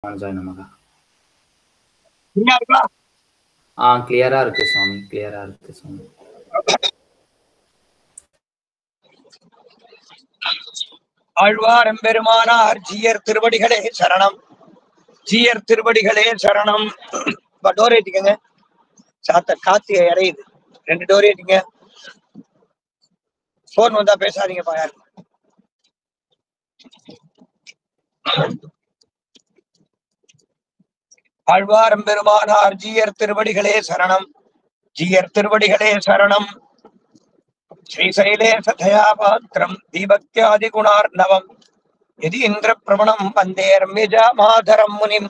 Joy நமகா. இருக்கா? கிளியரா இருக்கு சுவாமி, கிளியரா இருக்கு சுவாமி. ஆழ்வார் எம்பெருமானார் ஜீயர் திருவடிகளே சரணம். ஜீயர் திருவடிகளே சரணம். டோர் ஏற்றிக்கங்க. சாத்த காத்து இறையுது. 2 டோர் ஏற்றிங்க. போன் வந்தா பேசாதீங்க பாயார். ஆழ்வார் எம்பெருமானார் ஜீயர் திருவடிகளே சரணம். ஜீயர் திருவடிகளே சரணம். ஸ்ரீசைலே சதயா பாத்திரம் தீபக்தியாதி குணார்ணவம் யதீந்திர பிரமணம் வந்தே ரம்யஜா மாதரம் முனிம்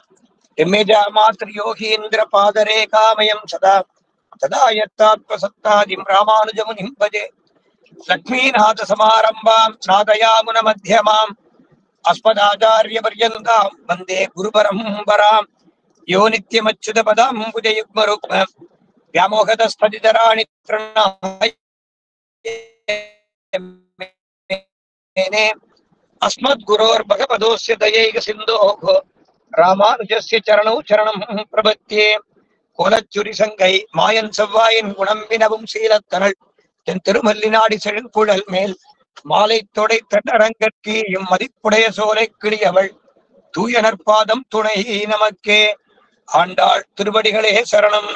ரம்யஜா மாத்ரியோகீந்திர பாதரே காமயம் சதா ததா யத்தாத்மசத்தாதிம் ராமானுஜமுனிம் பஜே. லக்ஷ்மீநாத சமாரம்பாம் நாதயாமுன மத்தியமாம் அஸ்மதாச்சாரிய பர்யந்தாம் வந்தே குருபரம்பராம். யோ நித்யமச்சுத பதம் புஜயுக்மருக்ம व्यामोहतस्फटितराणि अस्मद्गुरोर्भगवतोस्य दयैकसिन्धोः रामानुजस्य चरणौ चरणं प्रपद्ये. கோலச்சுரிசங்கை மாயன் செவ்வாயின் குணம் வினவும் சீலத்தனள் தென் திருமல்லினாடி செழுங்குழல் மேல் மாலை தொடை தட்டரங்கற்கு மதிப்புடைய சோலை கிளியவள் தூய நற்பாதம் துணை நமக்கே. ஆண்டாள் திருவடிகளே சரணம்.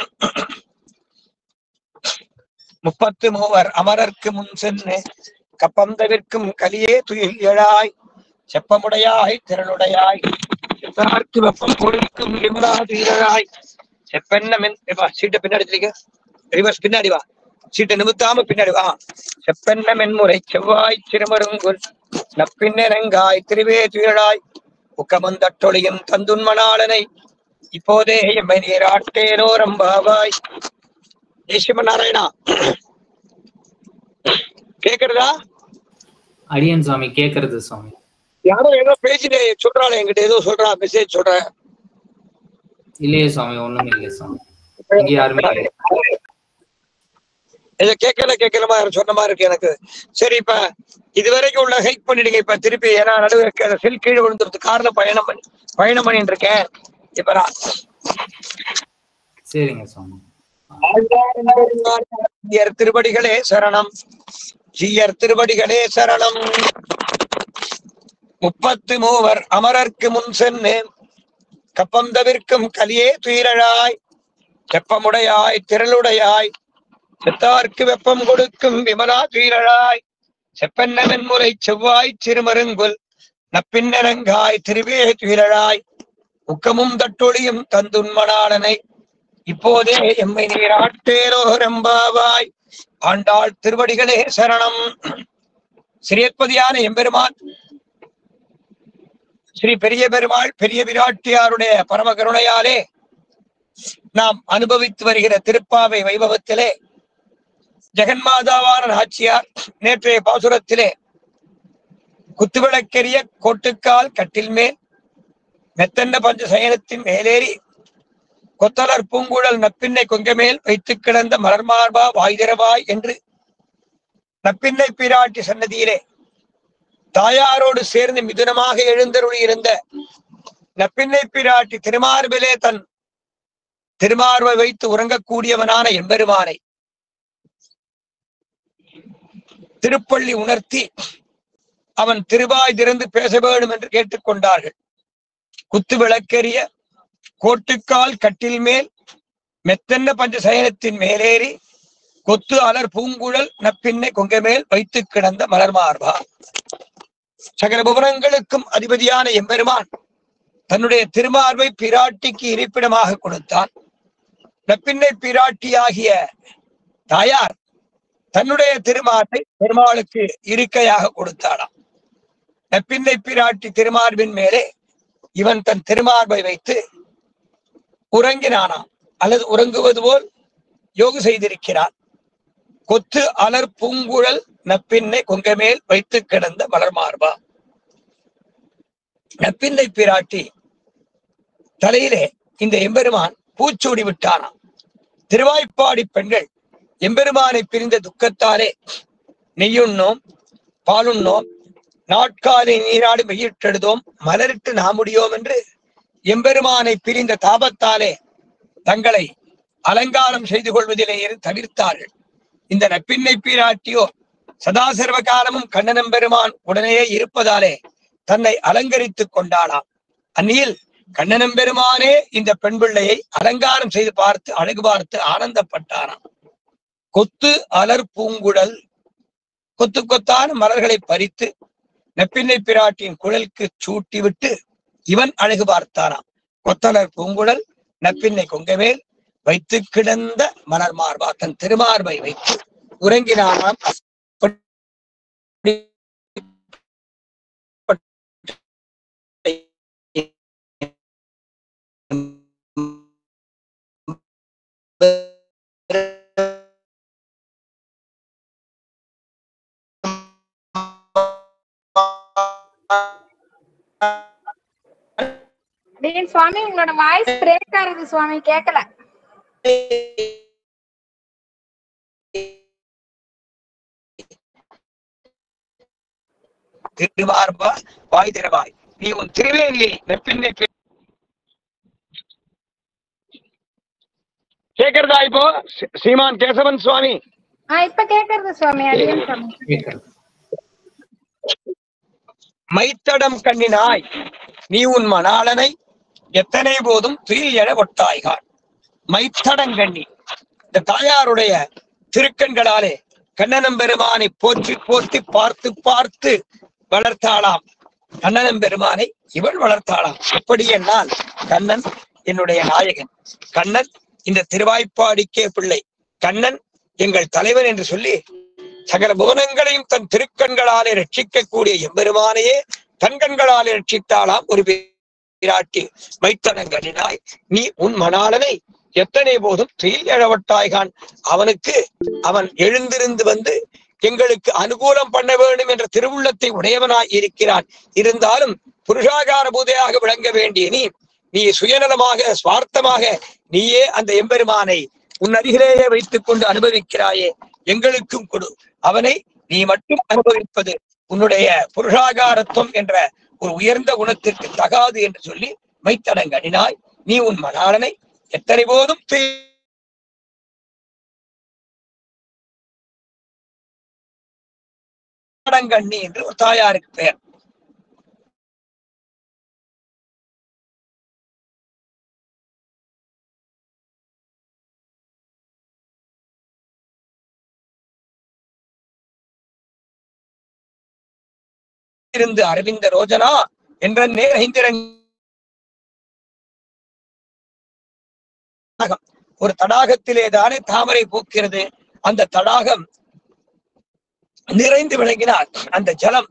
33 அமரர்க்கு முன் சென்று கப்பம் தவிர்க்கும் கலியே துயில் எழாய் செப்பமுடையாய் திரளுடையாய் செத்தார்க்கு வெப்பம் கொடுக்கும் விமலாதீராய் செப்பென்ன சீட்டை பின்னாடி ரிவர்ஸ் பின்னாடி வா. சீட்டை நிமித்தாம பின்னாடி வா. செப்பென்ன மென்முறை செவ்வாய் சிறுமருங்குல் நப்பின்னெங்காய் திருவே துயழாய் உக்கமந்தொழியும் தந்துன்மணாளனை இப்போதே எம்மை நீராட்டேனோ ரம்பாவாய். நாராயணா கேக்குறதா? அடியன் சுவாமி கேக்குறது சுவாமி. யாரோ ஏதோ பேசிட்டு சொல்றாள், என்கிட்ட ஏதோ சொல்றா, மெசேஜ் சொல்ற. இல்லையே சுவாமி, ஒண்ணும் இல்லையே சுவாமி. இங்க யாருமே இதை கேட்கல மாதிரி சொன்ன மாதிரி இருக்கு எனக்கு. சரி, இப்ப இதுவரைக்கும் உள்ள ஹெல்ப் பண்ணிடுங்க. இப்ப திருப்பி ஏன்னா நடுவு செல் கீழே விழுந்துருக்கு. கார்ல பயணம் பண்ணிட்டு இருக்கேன். இப்ப சரிங்க சுவாமி. ஜீயர் திருவடிகளே சரணம். ஜீயர் திருவடிகளே சரணம். 33 அமரர்க்கு முன் சென்று கப்பம் தவிர்க்கும் கலியே துயிரழாய் செப்பமுடையாய் திரளுடையாய் செத்தார்க்கு வெப்பம் கொடுக்கும் விமலா துயிரழாய் செப்பென்ன மென்முறை செவ்வாய் சிறுமருங்குல் நப்பின்னரங்காய் திருவே துயிரழாய் உக்கமும் தட்டொழியும் தந்துன்மணாளனை இப்போதே எம்மை நீராட்டேரோ ரம்பாவாய். ஆண்டாள் திருவடிகளே சரணம். ஸ்ரீயத்பதியான எம்பெருமான் ஸ்ரீ பெரிய பெருமாள் பெரிய விராட்டியாருடைய பரம கருணையாலே நாம் அனுபவித்து வருகிற திருப்பாவை வைபவத்திலே ஜெகன்மாதாவான நாச்சியார் நேற்றைய பாசுரத்திலே குத்துவிளக்கெரிய கோட்டுக்கால் கட்டில் மேல் மெத்தன்ன பஞ்ச சயனத்தின் மேலேறி கொத்தலர் பூங்குழல் நப்பின்னை கொங்கமேல் வைத்து கிடந்த மலர்மார்பா வாய்திரவாய் என்று நப்பின்னை பிராட்டி சன்னதியிலே தாயாரோடு சேர்ந்து மிதுனமாக எழுந்தருளி இருந்த நப்பின்னை பிராட்டி திருமார்பிலே தன் திருமார்பை வைத்து உறங்கக்கூடியவனான எம்பெருமானை திருப்பள்ளி உணர்த்தி அவன் திருவாய் திறந்து பேச வேண்டும் என்று கேட்டுக்கொண்டார்கள். குத்து விளக்கெரிய கோட்டுக்கால் கட்டில் மேல் மெத்தன்ன பஞ்ச சயனத்தின் மேலேறி கொத்து அலர் பூங்குழல் நப்பின்னை கொங்கமேல் வைத்து கிடந்த மலர்மார்பா. சகல புவனங்களுக்கும் அதிபதியான எம்பெருமான் தன்னுடைய திருமார்பை பிராட்டிக்கு இருப்பிடமாக கொடுத்தான். நப்பின்னை பிராட்டியாகிய தாயார் தன்னுடைய திருமார்பை பெருமாளுக்கு இருக்கையாக கொடுத்தாளாம். நப்பின்னை பிராட்டி திருமார்பின் மேலே இவன் தன் திருமார்பை வைத்து உறங்கினானாம், அல்லது உறங்குவது போல் யோகு செய்திருக்கிறான். கொத்து அலர் பூங்குழல் நப்பின்னை கொங்கமேல் வைத்து கிடந்த மலர்மார்பா. நப்பின்னை பிராட்டி தலையிலே இந்த எம்பெருமான் பூச்சூடி விட்டானாம். திருவாய்ப்பாடி பெண்கள் எம்பெருமானை பிரிந்த துக்கத்தாலே நெய்யுண்ணோம் பாலுண்ணோம் நாட்காலை நீராடி மெய்யிட்டெழுதோம் மலரிட்டு நாமுடியோம் என்று எம்பெருமானை பிரிந்த தாபத்தாலே தங்களை அலங்காரம் செய்து கொள்வதிலே தவிர்த்தார்கள். இந்த நப்பின்னை பிராட்டியோ சதா சர்வ காலமும் கண்ணனம் பெருமான் உடனே இருப்பதாலே தன்னை அலங்கரித்துக் கொண்டாளாம். அந்நியில் கண்ணனம் பெருமானே இந்த பெண் பிள்ளையை அலங்காரம் செய்து பார்த்து அழகு பார்த்து ஆனந்தப்பட்டாராம். கொத்து அலர் பூங்குழல், கொத்து கொத்தான மலர்களை பறித்து நப்பின்னை பிராட்டியின் குழலுக்கு சூட்டி விட்டு இவன் அழகு பார்த்தாராம். கொத்தலர் பூங்குழல் நப்பின்னை கொங்கமேல் வைத்து கிடந்த மலர் மார்பா, தன் திருமார்பை வைத்து உறங்கினாராம். சுவாமி உங்களோட வாய்ஸ் பிரேக் ஆகுது சுவாமி, கேட்கல. திருவார்பா வாய் திறவாய், நீ உன் திருவேலியை நெப்பின்னை கேக்குறதா? இப்போ ஸ்ரீமான் கேசவன் சுவாமி இப்ப கேக்குறது சுவாமி. மைத்தடம் கண்ணினாய் நீ உன் மணாளனை எத்தனை போதும் துயில் எழ ஒட்டாய்கான். மைத்தடங்கண்ணி, இந்த தாயாருடைய திருக்கண்களாலே கண்ணனம் பெருமானை போற்றி போற்றி பார்த்து பார்த்து வளர்த்தாளாம். கண்ணனம் பெருமானை இவள் வளர்த்தாளாம். எப்படி என்னால் கண்ணன் என்னுடைய நாயகன், கண்ணன் இந்த திருவாய்ப்பாடிக்கே பிள்ளை, கண்ணன் எங்கள் தலைவன் என்று சொல்லி சகல புவனங்களையும் தன் திருக்கண்களாலே ரட்சிக்கக்கூடிய எம்பெருமானையே தன் கண்களாலே ரட்சித்தாளாம் ஒரு பிராட்டி. மைத்தடங்கண்ணினாய் நீ உன் மணாளனை எத்தனை போதும் துயில் எழவட்டாய்கான். அவனுக்கு அவன் எழுந்திருந்து வந்து எங்களுக்கு அனுகூலம் பண்ண வேண்டும் என்ற திருவுள்ளத்தை உடையவனாய் இருக்கிறான். இருந்தாலும் புருஷாகார பூதையாக விளங்க வேண்டிய நீ சுயநலமாக சுவார்த்தமாக நீயே அந்த எம்பெருமானை உன் அருகிலேயே வைத்துக் கொண்டு அனுபவிக்கிறாயே, எங்களுக்கும் கொடு. அவனை நீ மட்டும் அனுபவிப்பது உன்னுடைய புருஷாகாரத்துவம் என்ற ஒரு உயர்ந்த குணத்திற்கு தகாது என்று சொல்லி மைத்தடங்கண்ணினாய் நீ உன் மணாளனை எத்தனை போதும் கண்ணி என்று ஒரு தாயாருக்கு பெயர். இருந்து அரவிந்த ரோஜனா என்ற ஒரு தடாகத்திலே தானே தாமரை பூக்கிறது. அந்த தடாகம் நிறைந்து விளங்கினால் அந்த ஜலம்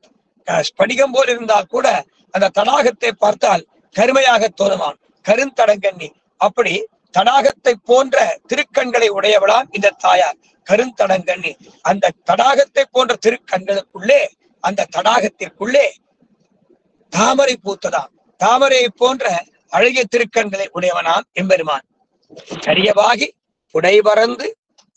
ஸ்படிகம் போல் இருந்தால் கூட அந்த தடாகத்தை பார்த்தால் கருமையாக தோணுமாம். கருந்தடங்கண்ணி, அப்படி தடாகத்தை போன்ற திருக்கண்களை உடையவளாம் இந்த தாயார் கருந்தடங்கண்ணி. அந்த தடாகத்தை போன்ற திருக்கண்களுக்குள்ளே, அந்த தடாகத்திற்குள்ளே தாமரை பூத்ததாம். தாமரையை போன்ற அழகிய திருக்கண்களை உடையவனாம் எம்பெருமான். கரியவாகி புடை பறந்து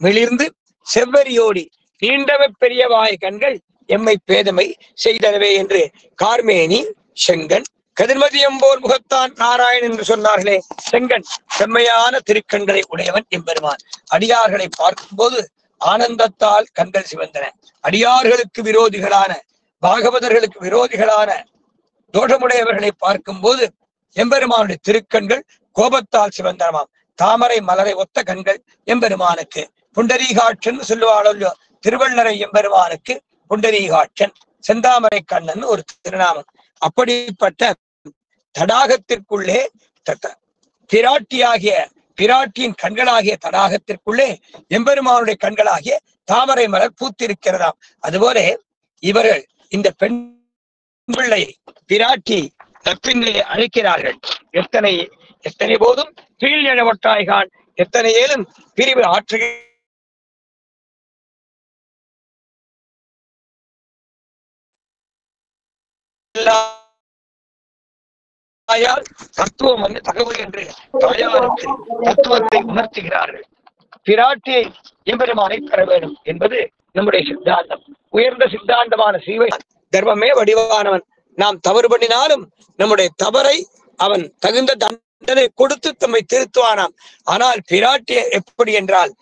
மிளிர்ந்து செவ்வரியோடி நீண்டவ பெரியவாய் கண்கள் எம்மை பேதமை செய்தனவே என்று கார்மேனி செங்கன் கதிர்மதியம்போர் முகத்தான் நாராயணன் என்று சொன்னார்களே, செங்கன் செம்மையான திருக்கண்களை உடையவன் எம்பெருமான். அடியார்களை பார்க்கும்போது ஆனந்தத்தால் கண்கள் சிவந்தன. அடியார்களுக்கு விரோதிகளான பாகவதர்களுக்கு விரோதிகளான தோஷமுடையவர்களை பார்க்கும் போது எம்பெருமானுடைய திருக்கண்கள் கோபத்தால் சிவந்தனமாம். தாமரை மலரை ஒத்த கண்கள் எம்பெருமானுக்கு. புண்டரீகாட்சன் சொல்லுவாளோ திருவள்ளரை எம்பெருமானுக்கு புண்டரீகாட்சன், செந்தாமரை கண்ணன் ஒரு திருநாமம். அப்படிப்பட்ட தடாகத்திற்குள்ளே பிராட்டியின் கண்களாகிய தடாகத்திற்குள்ளே எம்பெருமானுடைய கண்களாகிய தாமரை மலர் பூத்திருக்கிறதாம். அதுபோல இவர்கள் இந்த பெண் பிள்ளையை பிராட்டி தப்பினை அழைக்கிறார்கள். எத்தனை போதும் கீழ் எழவட்டாய்கான், எத்தனை ஏழும் பிரிவு ஆற்றுக தத்துவம் வந்து தகவல் என்று தாயாருக்கு தத்துவத்தை உணர்த்துகிறார்கள். பிராட்டியை எம்பெருமானை பெற வேண்டும் என்பது நம்முடைய சித்தாந்தம். உயர்ந்த சித்தாந்தமான சீவை தர்மமே வடிவானவன். நாம் தவறு பண்ணினாலும் நம்முடைய தவறை அவன் தகுந்த தண்டனை கொடுத்து தம்மை திருத்துவானாம். ஆனால் பிராட்டி எப்படி என்றால்,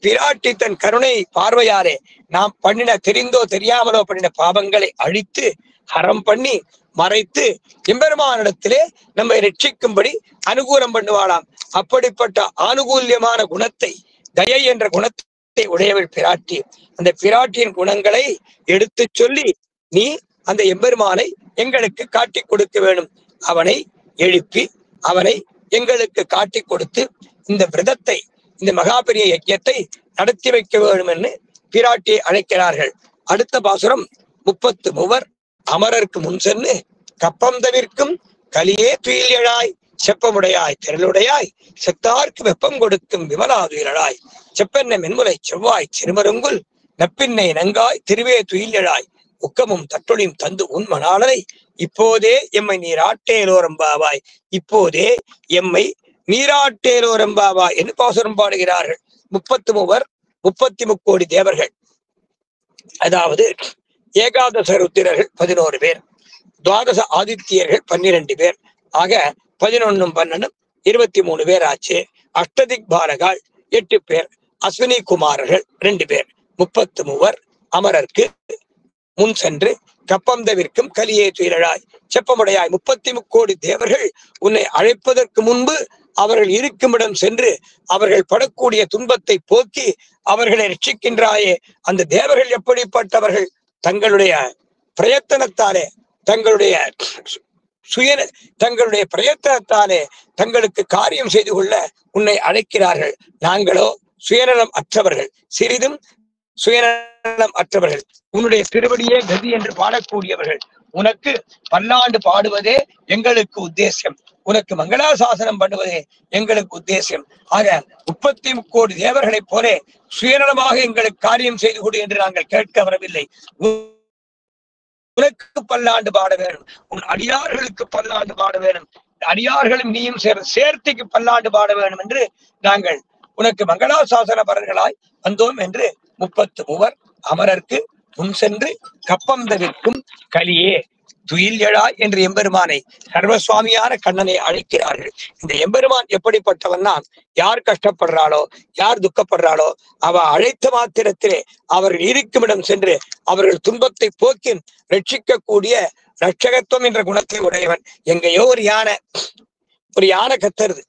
பிராட்டி தன் கருணை பார்வையாரே நாம் பண்ணின தெரிந்தோ தெரியாமலோ பண்ணின பாவங்களை அழித்து ஹரம் பண்ணி மறைத்து எம்பெருமானிடத்திலே நம்மை ரட்சிக்கும்படி அனுகூலம் பண்ணுவாளாம். அப்படிப்பட்ட ஆனுகூல்யமான குணத்தை, தயை என்ற குணத்தை உடையவள் பிராட்டி. அந்த பிராட்டியின் குணங்களை எடுத்து சொல்லி நீ அந்த எம்பெருமானை எங்களுக்கு காட்டி கொடுக்க வேணும். அவனை எழுப்பி அவனை எங்களுக்கு காட்டி கொடுத்து இந்த விரதத்தை, இந்த மகாபெரிய யஜ்யத்தை நடத்தி வைக்க வேண்டும் என்று பிராட்டியை அழைக்கிறார்கள். அடுத்த பாசுரம் 33 அமரருக்கு முன் சென்று கப்பம் தவிர்க்கும் கலியே துயில் எழாய் செப்பமுடையாய் திரளுடையாய் செத்தார்க்கு வெப்பம் கொடுக்கும் விமலாதுயிரழாய் செப்பென்ன மென்முலை செவ்வாய் சிறுமருங்குல் நப்பின்னை நங்காய் திருவே துயில் எழாய் உக்கமும் தட்டொழியும் தந்து உன் மணாளனை இப்போதே எம்மை நீராட்டேலோரம்பாவாய், இப்போதே எம்மை நீராட்டேலோரம்பாவாய் என்று பாசுரம் பாடுகிறார்கள். 33 33 கோடி தேவர்கள், அதாவது ஏகாதச ருத்திரர்கள் 11 பேர், துவாதச ஆதித்யர்கள் 12 பேர், ஆக 11 12 23 பேர் ஆச்சு. அஷ்டதிக் பாலகால் 8 பேர், அஸ்வினி குமாரர்கள் 2 பேர். 33 அமரர்க்கு முன் சென்று கப்பம் தவிர்க்கும் கலியே துயிலழாய் செப்பமுடையாய். 33 கோடி தேவர்கள் உன்னை அழைப்பதற்கு முன்பு அவர்கள் இருக்குமிடம் சென்று அவர்கள் படக்கூடிய துன்பத்தை போக்கி அவர்களை ரட்சிக்கின்றாயே. அந்த தேவர்கள் எப்படிப்பட்டவர்கள்? தங்களுடைய பிரயத்தனத்தாலே, தங்களுடைய தங்களுடைய பிரயத்தனத்தாலே தங்களுக்கு காரியம் செய்து கொள்ள உன்னை அழைக்கிறார்கள். நாங்களோ சுயநலம் அற்றவர்கள், சிறிதும் சுயநலம் அற்றவர்கள். உன்னுடைய திருவடியே கதி என்று பாடக்கூடியவர்கள். உனக்கு பல்லாண்டு பாடுவதே எங்களுக்கு உத்தேசியம், உனக்கு மங்களாசாசனம் பண்ணுவதே எங்களுக்கு உத்தேசியம். ஆக 33 கோடி தேவர்களைப் போலே சுயநலமாக எங்களுக்கு காரியம் செய்து கொடு என்று நாங்கள் கேட்க வரவில்லை. உனக்கு பல்லாண்டு பாட வேணும், உன் அடியார்களுக்கு பல்லாண்டு பாட வேணும், அடியார்களும் நீயும் சேர்த்திக்கு பல்லாண்டு பாட வேணும் என்று நாங்கள் உனக்கு மங்களாசாசனபரர்களாய் வந்தோம் என்று 33 அமரர்க்கு முன் சென்று கப்பம் தவிர்க்கும் கலியே துயில் எழாய் என்று எம்பெருமானை, சர்வசுவாமியான கண்ணனை அழைக்கிறார்கள். இந்த எம்பெருமான் எப்படிப்பட்டவன்னா, யார் கஷ்டப்படுறாளோ, யார் துக்கப்படுறாளோ அவ அழைத்த மாத்திரத்திலே அவர்கள் இருக்குமிடம் சென்று அவர்கள் துன்பத்தை போக்கி ரட்சிக்கக்கூடிய ரட்சகத்துவம் என்ற குணத்தை உடையவன். எங்கேயோ ஒரு யானை கத்துறது,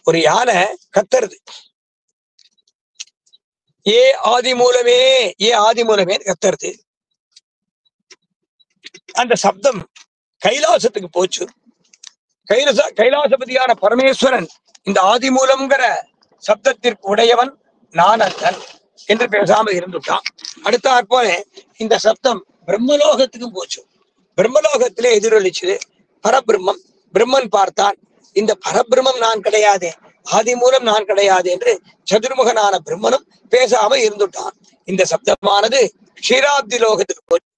ஒரு யானை கத்துறது, ஏ ஆதி மூலமே கத்துறது. அந்த சப்தம் கைலாசத்துக்கு போச்சு. கைலாசபதியான பரமேஸ்வரன் இந்த ஆதி மூலம்ங்கிற சப்தத்திற்கு உடையவன் நானந்தன் என்று பேசாம இருந்துட்டான். அடுத்தாற் போல இந்த சப்தம் பிரம்மலோகத்துக்கும் போச்சு. பிரம்மலோகத்திலே எதிரொலிச்சது பரபிரம்மம். பிரம்மன் பார்த்தான், இந்த பரபிரம்மம் நான் கிடையாது, ஆதி மூலம் நான் கிடையாது என்று சதுர்முகனான பிரம்மனும் பேசாம இருந்துட்டான். இந்த சப்தமானது க்ஷீராப்தி லோகத்துக்கு போச்சு.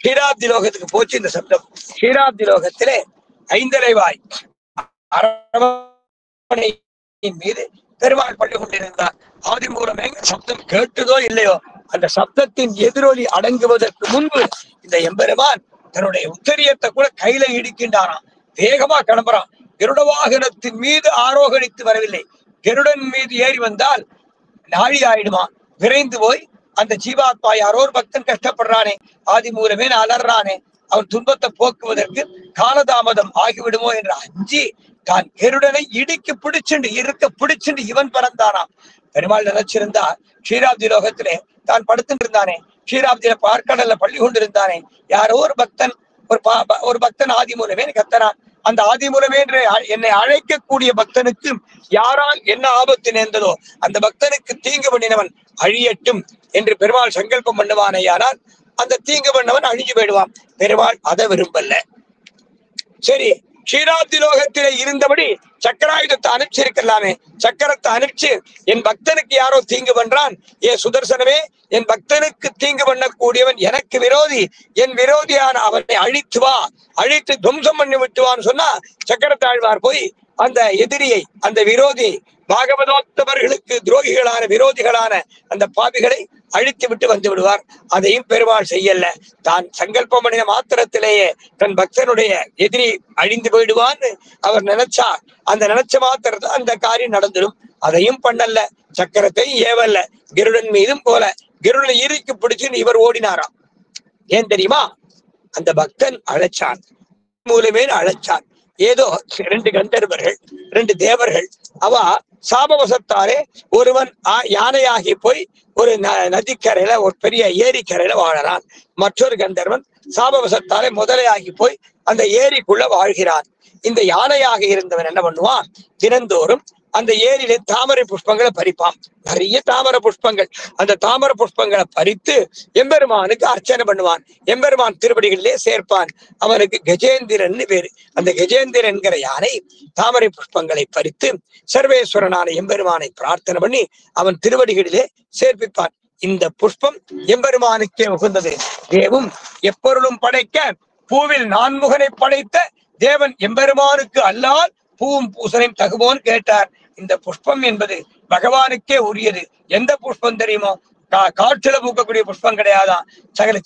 க்ஷீராப்தி லோகத்துக்கு போச்சு இந்த சப்தம். க்ஷீராப்தி லோகத்திலே ஐந்தரைவாய் அரவணையின் மீது பெருமாள் பள்ளி கொண்டிருந்தார். ஆதி மூலமே சப்தம் கேட்டதோ இல்லையோ, அந்த சப்தத்தின் எதிரொலி அடங்குவதற்கு முன்பு இந்த எம்பெருமான் தன்னுடைய உத்தரியத்தை கூட கையில இடிக்கின்றாராம். வேகமா கிளம்புறான். கருட வாகனத்தின் மீது ஆரோகணித்து வரவில்லை. கருடன் மீது ஏறி வந்தால் நாழி ஆயிடுமா. விரைந்து போய் அந்த ஜீவாத்மா யாரோ ஒரு பக்தன் கஷ்டப்படுறானே, ஆதி மூலமே அலறானே, அவன் துன்பத்தை போக்குவதற்கு காலதாமதம் ஆகிவிடுமோ என்று அஞ்சி தான் கருடனை இருக்க பிடிச்சுண்டு இவன் பறந்தானாம். பெருமாள் நினைச்சிருந்தா க்ஷீராப்தி லோகத்திலே தான் படுத்துட்டு இருந்தானே, க்ஷீராப்தியில பார்க்கடல்ல பள்ளி கொண்டிருந்தானே, யாரோ ஒரு பக்தன் ஒரு பக்தன் ஆதி மூலமே கத்தனான். அந்த ஆதி மூலமே என்று என்னை அழைக்கக்கூடிய பக்தனுக்கு யாரால் என்ன ஆபத்து நேர்ந்ததோ அந்த பக்தனுக்கு தீங்கு பண்ணினவன் அழியட்டும் என்று பெருமாள் சங்கல்பம் பண்ணுவானேயானால் அந்த தீங்கு பண்ணவன் அழிஞ்சு போயிடுவான். பெருமாள் அதை விரும்பல. சரி, க்ஷீராப்தி லோகத்திலே இருந்தபடி சக்கராயுதத்தை அனுப்பிச்சிருக்கலாமே, சக்கரத்தை அனுப்பிச்சு என் பக்தனுக்கு யாரோ தீங்கு பண்றான், சுதர்சனமே என் பக்தனுக்கு தீங்கு பண்ணக்கூடியவன் எனக்கு விரோதி, என் விரோதியான அவனை அழித்து வா, அழித்து துவம்சம் பண்ணி விட்டுவான்னு சொன்னா சக்கரத்தாழ்வார் போய் அந்த எதிரியை, அந்த விரோதியை, பாகவதோத்தவர்களுக்கு துரோகிகளான விரோதிகளான அந்த பாவிகளை அழித்து விட்டு வந்து விடுவார். அதையும் பெருமாள் செய்யல. தான் சங்கல்பம் பண்ணின மாத்திரத்திலேயே தன் பக்தனுடைய எதிரி அழிந்து போயிடுவான்னு அவர் நினைச்சார். அந்த நினைச்ச மாத்திரத்தில் அந்த காரியம் நடந்துடும். அதையும் பண்ணல. சக்கரத்தை ஏவல்ல. கருடன் மீதும் போல கருடனை இறுக்கி பிடிச்சுன்னு இவர் ஓடினாராம். ஏன் தெரியுமா? அந்த பக்தன் அழைச்சான், மூலமே அழைச்சான். ஏதோ 2 கந்தர்வர்கள் 2 தேவர்கள் அவ சாபவசத்தாலே ஒருவன் யானையாகி போய் ஒரு நதிக்கரையில ஒரு பெரிய ஏரிக்கரையில வாழறான். மற்றொரு கந்தர்வன் சாபவசத்தாலே முதலையாகி போய் அந்த ஏரிக்குள்ள வாழ்கிறான். இந்த யானையாக இருந்தவன் என்ன பண்ணுவான்? தினந்தோறும் அந்த ஏரியில தாமரை புஷ்பங்களை பறிப்பான். நிறைய தாமரை புஷ்பங்கள். அந்த தாமரை புஷ்பங்களை பறித்து எம்பெருமானுக்கு அர்ச்சனை பண்ணுவான். எம்பெருமான் திருவடிகளிலே சேர்ப்பான். அவனுக்கு கஜேந்திரன் பேரு. அந்த கஜேந்திரன் என்கிற யானை தாமரை புஷ்பங்களை பறித்து சர்வேஸ்வரனான எம்பெருமானை பிரார்த்தனை பண்ணி அவன் திருவடிகளிலே சேர்ப்பிப்பான். இந்த புஷ்பம் எம்பெருமானுக்கே உகந்தது. தேவும் எப்பொருளும் படைக்க பூவில் 4 முகனை படைத்த தேவன் எம்பெருமானுக்கு அல்லால் பூவும் பூசனையும் தகுவோன்னு கேட்டார். இந்த புஷ்பம் என்பது பகவானுக்கே உரியது. எந்த புஷ்பம் தெரியுமோ? காற்றுல பூக்கக்கூடிய புஷ்பம் கிடையாதான். சகல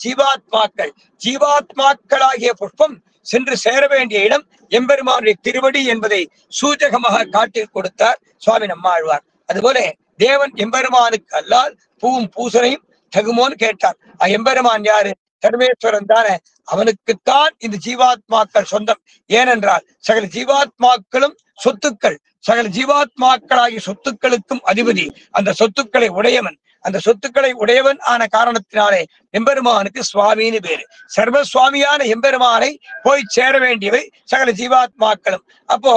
ஜீவாத்மாக்களாகிய புஷ்பம் சென்று சேர வேண்டிய இடம் எம்பெருமானுடைய திருவடி என்பதை சூச்சகமாக காட்டி கொடுத்தார் சுவாமி நம்மாழ்வார். அதுபோல தேவன் எம்பெருமானுக்கு அல்லால் பூவும் பூசனையும் தகுமோன்னு கேட்டார். எம்பெருமான் யாரு? சர்வேஸ்வரன் தானே. அவனுக்குத்தான் இந்த ஜீவாத்மாக்கள் சொந்தம். ஏனென்றால் சகல ஜீவாத்மாக்களும் சொத்துக்கள். சகல ஜீவாத்மாக்களாகிய சொத்துக்களுக்கும் அதிபதி. அந்த சொத்துக்களை உடையவன். அந்த சொத்துக்களை உடையவன் ஆன காரணத்தினாலே எம்பெருமானுக்கு சுவாமின்னு பேரு. சர்வசுவாமியான எம்பெருமானை போய் சேர வேண்டியவை சகல ஜீவாத்மாக்களும். அப்போ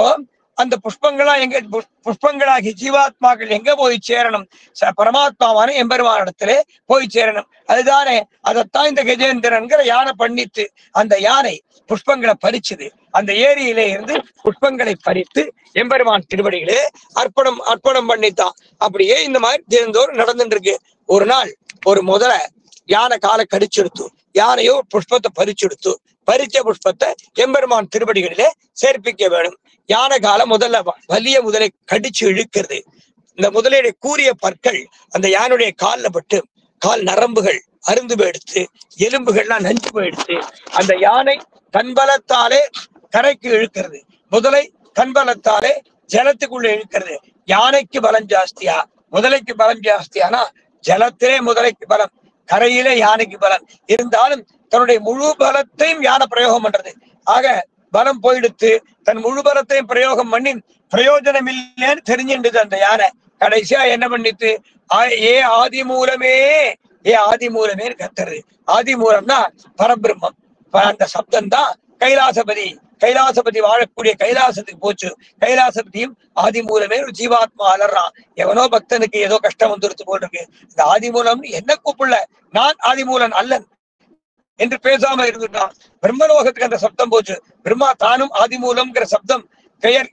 அந்த புஷ்பங்களாகி ஜீவாத்மாக்கள் எங்க போய் சேரணும்? பரமாத்மாவான எம்பெருமானிடத்திலே போய் சேரணும். அதுதானே. அதைத்தான் இந்த கஜேந்திரன்கிற யானை பண்ணிட்டு அந்த யானை புஷ்பங்களை பறிச்சுது. அந்த ஏரியிலே இருந்து புஷ்பங்களை பறித்து எம்பெருமான் திருவடிகளே அர்ப்பணம் பண்ணித்தான். அப்படியே இந்த மாதிரி தினந்தோறும் நடந்துட்டு இருக்கு. ஒரு நாள் ஒரு முதல யானை காலை கடிச்செடுத்து, யானையோ புஷ்பத்தை பறிச்செடுத்து, பறிச்ச புஷ்பத்தை எம்பெருமான் திருவடிகளிலே சேர்ப்பிக்க வேணும். யானை கால முதல்ல வலிய முதலை கடிச்சு இழுக்கிறது. இந்த முதலையுடைய கூரிய பற்கள் அந்த யானையுடைய காலில் பட்டு கால் நரம்புகள் அருந்து போயிடுத்து, எலும்புகள்லாம் நஞ்சு போயிடுத்து. அந்த யானை தன்பலத்தாலே கரைக்கு இழுக்கிறது, முதலை தன்பலத்தாலே ஜலத்துக்குள்ள இழுக்கிறது. யானைக்கு பலம் ஜாஸ்தியா முதலைக்கு பலம் ஜாஸ்தியானா? ஜலத்திலே முதலைக்கு பலம், கரையிலே யானைக்கு பலம். இருந்தாலும் தன்னுடைய முழு பலத்தையும் யானை பிரயோகம் பண்றது. ஆக பலம் போயிடுத்து. தன் முழு பலத்தையும் பிரயோகம் பண்ணி பிரயோஜனம் இல்லைன்னு தெரிஞ்சுடுது அந்த யானை. கடைசியா என்ன பண்ணிட்டு ஆதி மூலமே கத்துறது. ஆதி மூலம்னா பரபிரம்மம். அந்த சப்தம் தான் கைலாசபதி வாழக்கூடிய கைலாசத்துக்கு போச்சு. கைலாசபதியும் ஆதி மூலமே ஒரு ஜீவாத்மா அலறான். எவனோ பக்தனுக்கு ஏதோ கஷ்டம் வந்துருத்து போல் இருக்கு. இந்த ஆதி மூலம் என்ன கூப்பிடல, நான் ஆதிமூலன் அல்லன் என்று பேசாம இருந்துட்டான். பிரம்மலோகத்துக்கு அந்த சப்தம் போச்சு. பிரம்மா தானும் ஆதிமூலம்ங்கிற சப்தம் பெயர்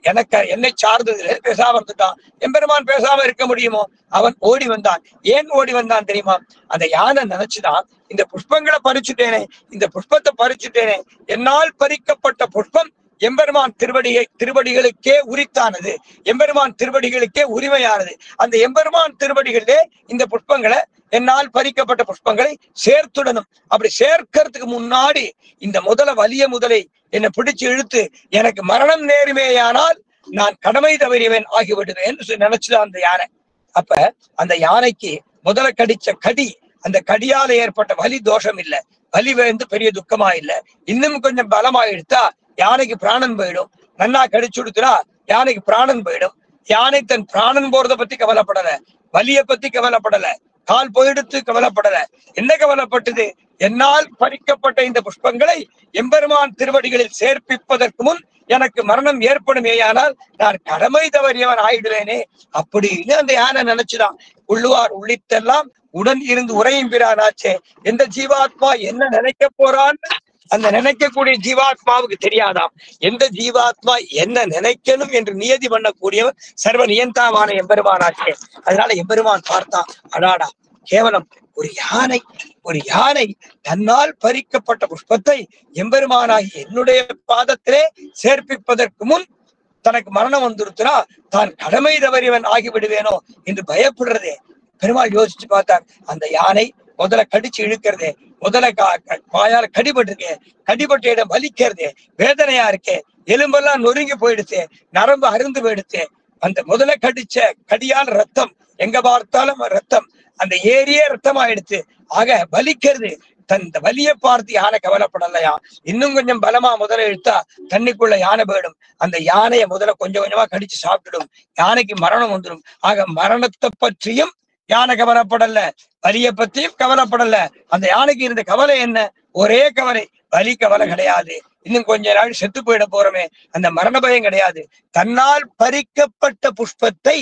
என்னை சார்ந்தது பேசாம இருந்துட்டான். எம்பெருமான் பேசாம இருக்க முடியுமோ? அவன் ஓடி வந்தான். ஏன் ஓடி வந்தான் தெரியுமா? அந்த யானை நினைச்சுதான், இந்த புஷ்பங்களை பறிச்சுட்டேனே, இந்த புஷ்பத்தை பறிச்சுட்டேனே, என்னால் பறிக்கப்பட்ட புஷ்பம் எம்பெருமான் திருவடிகளுக்கே உரித்தானது, எம்பெருமான் திருவடிகளுக்கே உரிமையானது. அந்த எம்பெருமான் திருவடிகளிலே இந்த புஷ்பங்களை, என்னால் பறிக்கப்பட்ட புஷ்பங்களை சேர்த்துடணும். அப்படி சேர்க்கிறதுக்கு முன்னாடி இந்த வலிய முதலை என்னை பிடிச்சு இழுத்து எனக்கு மரணம் நேருமேயானால் நான் கடமை தவறியவன் ஆகிவிடுவேன் நினைச்சுதான் அந்த யானை. அப்ப அந்த யானைக்கு முதல்ல கடிச்ச கடி, அந்த கடியால ஏற்பட்ட வலி தோஷம் இல்லை, வலி வந்து பெரிய துக்கமா இல்லை. இன்னும் கொஞ்சம் பலமாயிடுத்தா யானைக்கு பிராணன் போயிடும். நன்னா கடிச்சுடுத்துனா யானைக்கு பிராணன் போயிடும். யானை தன் பிராணன் போறதை பத்தி கவலைப்படல, வலிய பத்தி கவலைப்படல, கால் போயிடுத்து கவலைப்படல. என்ன கவலைப்பட்டது? என்னால் பறிக்கப்பட்ட இந்த புஷ்பங்களை எம்பெருமான் திருவடிகளில் சேர்ப்பிப்பதற்கு முன் எனக்கு மரணம் ஏற்படுமேயானால் நான் கடமை தவறியவன் ஆயிடுவேனே அப்படின்னு அந்த யானை நினைச்சுதான். உள்ளுவார் உள்ளிட்டெல்லாம் உடன் இருந்து உரையும் பிறானாச்சே. எந்த ஜீவாத்மா என்ன நினைக்க போறான்னு அந்த நினைக்கக்கூடிய ஜீவாத்மாவுக்கு தெரியாதாம். எந்த ஜீவாத்மா என்ன நினைக்கணும் என்று நியதி பண்ணக்கூடியவர் சர்வ நியந்தாவான எம்பெருமானாச்சே. அதனால எம்பெருமான் பார்த்தான், அடாடா, கேவலம் ஒரு யானை தன்னால் பறிக்கப்பட்ட புஷ்பத்தை எம்பெருமானாகி என்னுடைய பாதத்திலே சேர்ப்பிப்பதற்கு முன் தனக்கு மரணம் வந்துருச்சுனா தான் கடமை தவறியவன் ஆகிவிடுவேனோ என்று பயப்படுறதே. பெருமாள் யோசிச்சு பார்த்தார். அந்த யானை முதல்ல கடிச்சு இழுக்கிறதே, முதல்ல வாயால கடிபட்டிருக்கே, கடிபட்ட இடம் வலிக்கிறதே, வேதனையா இருக்கே, எலும்பெல்லாம் நொறுங்கி போயிடுச்சே, நரம்பு அருந்து போயிடுச்சே, அந்த முதல்ல கடிச்ச கடியால் ரத்தம் எங்க பார்த்தாலும் ரத்தம், அந்த ஏரியே ரத்தம் ஆயிடுச்சு. ஆக வலிக்கிறது. தன் வலியை பார்த்து யானை கவலைப்படலையா, இன்னும் கொஞ்சம் பலமா முதல்ல இழுத்தா தண்ணிக்குள்ள யானை போயிடும், அந்த யானையை முதல்ல கொஞ்சம் கொஞ்சமா கடிச்சு சாப்பிட்டுடும், யானைக்கு மரணம் வந்துடும். ஆக மரணத்தை பற்றியும் யானை கவலைப்படல, வலியை பற்றியும் கவலைப்படல. அந்த யானைக்கு இருந்த கவலை என்ன? ஒரே கவலை, வலி கவலை கிடையாது. இன்னும் கொஞ்ச நாள் செத்து போயிட போறோமே, அந்த மரண பயம் கிடையாது. தன்னால் பறிக்கப்பட்ட புஷ்பத்தை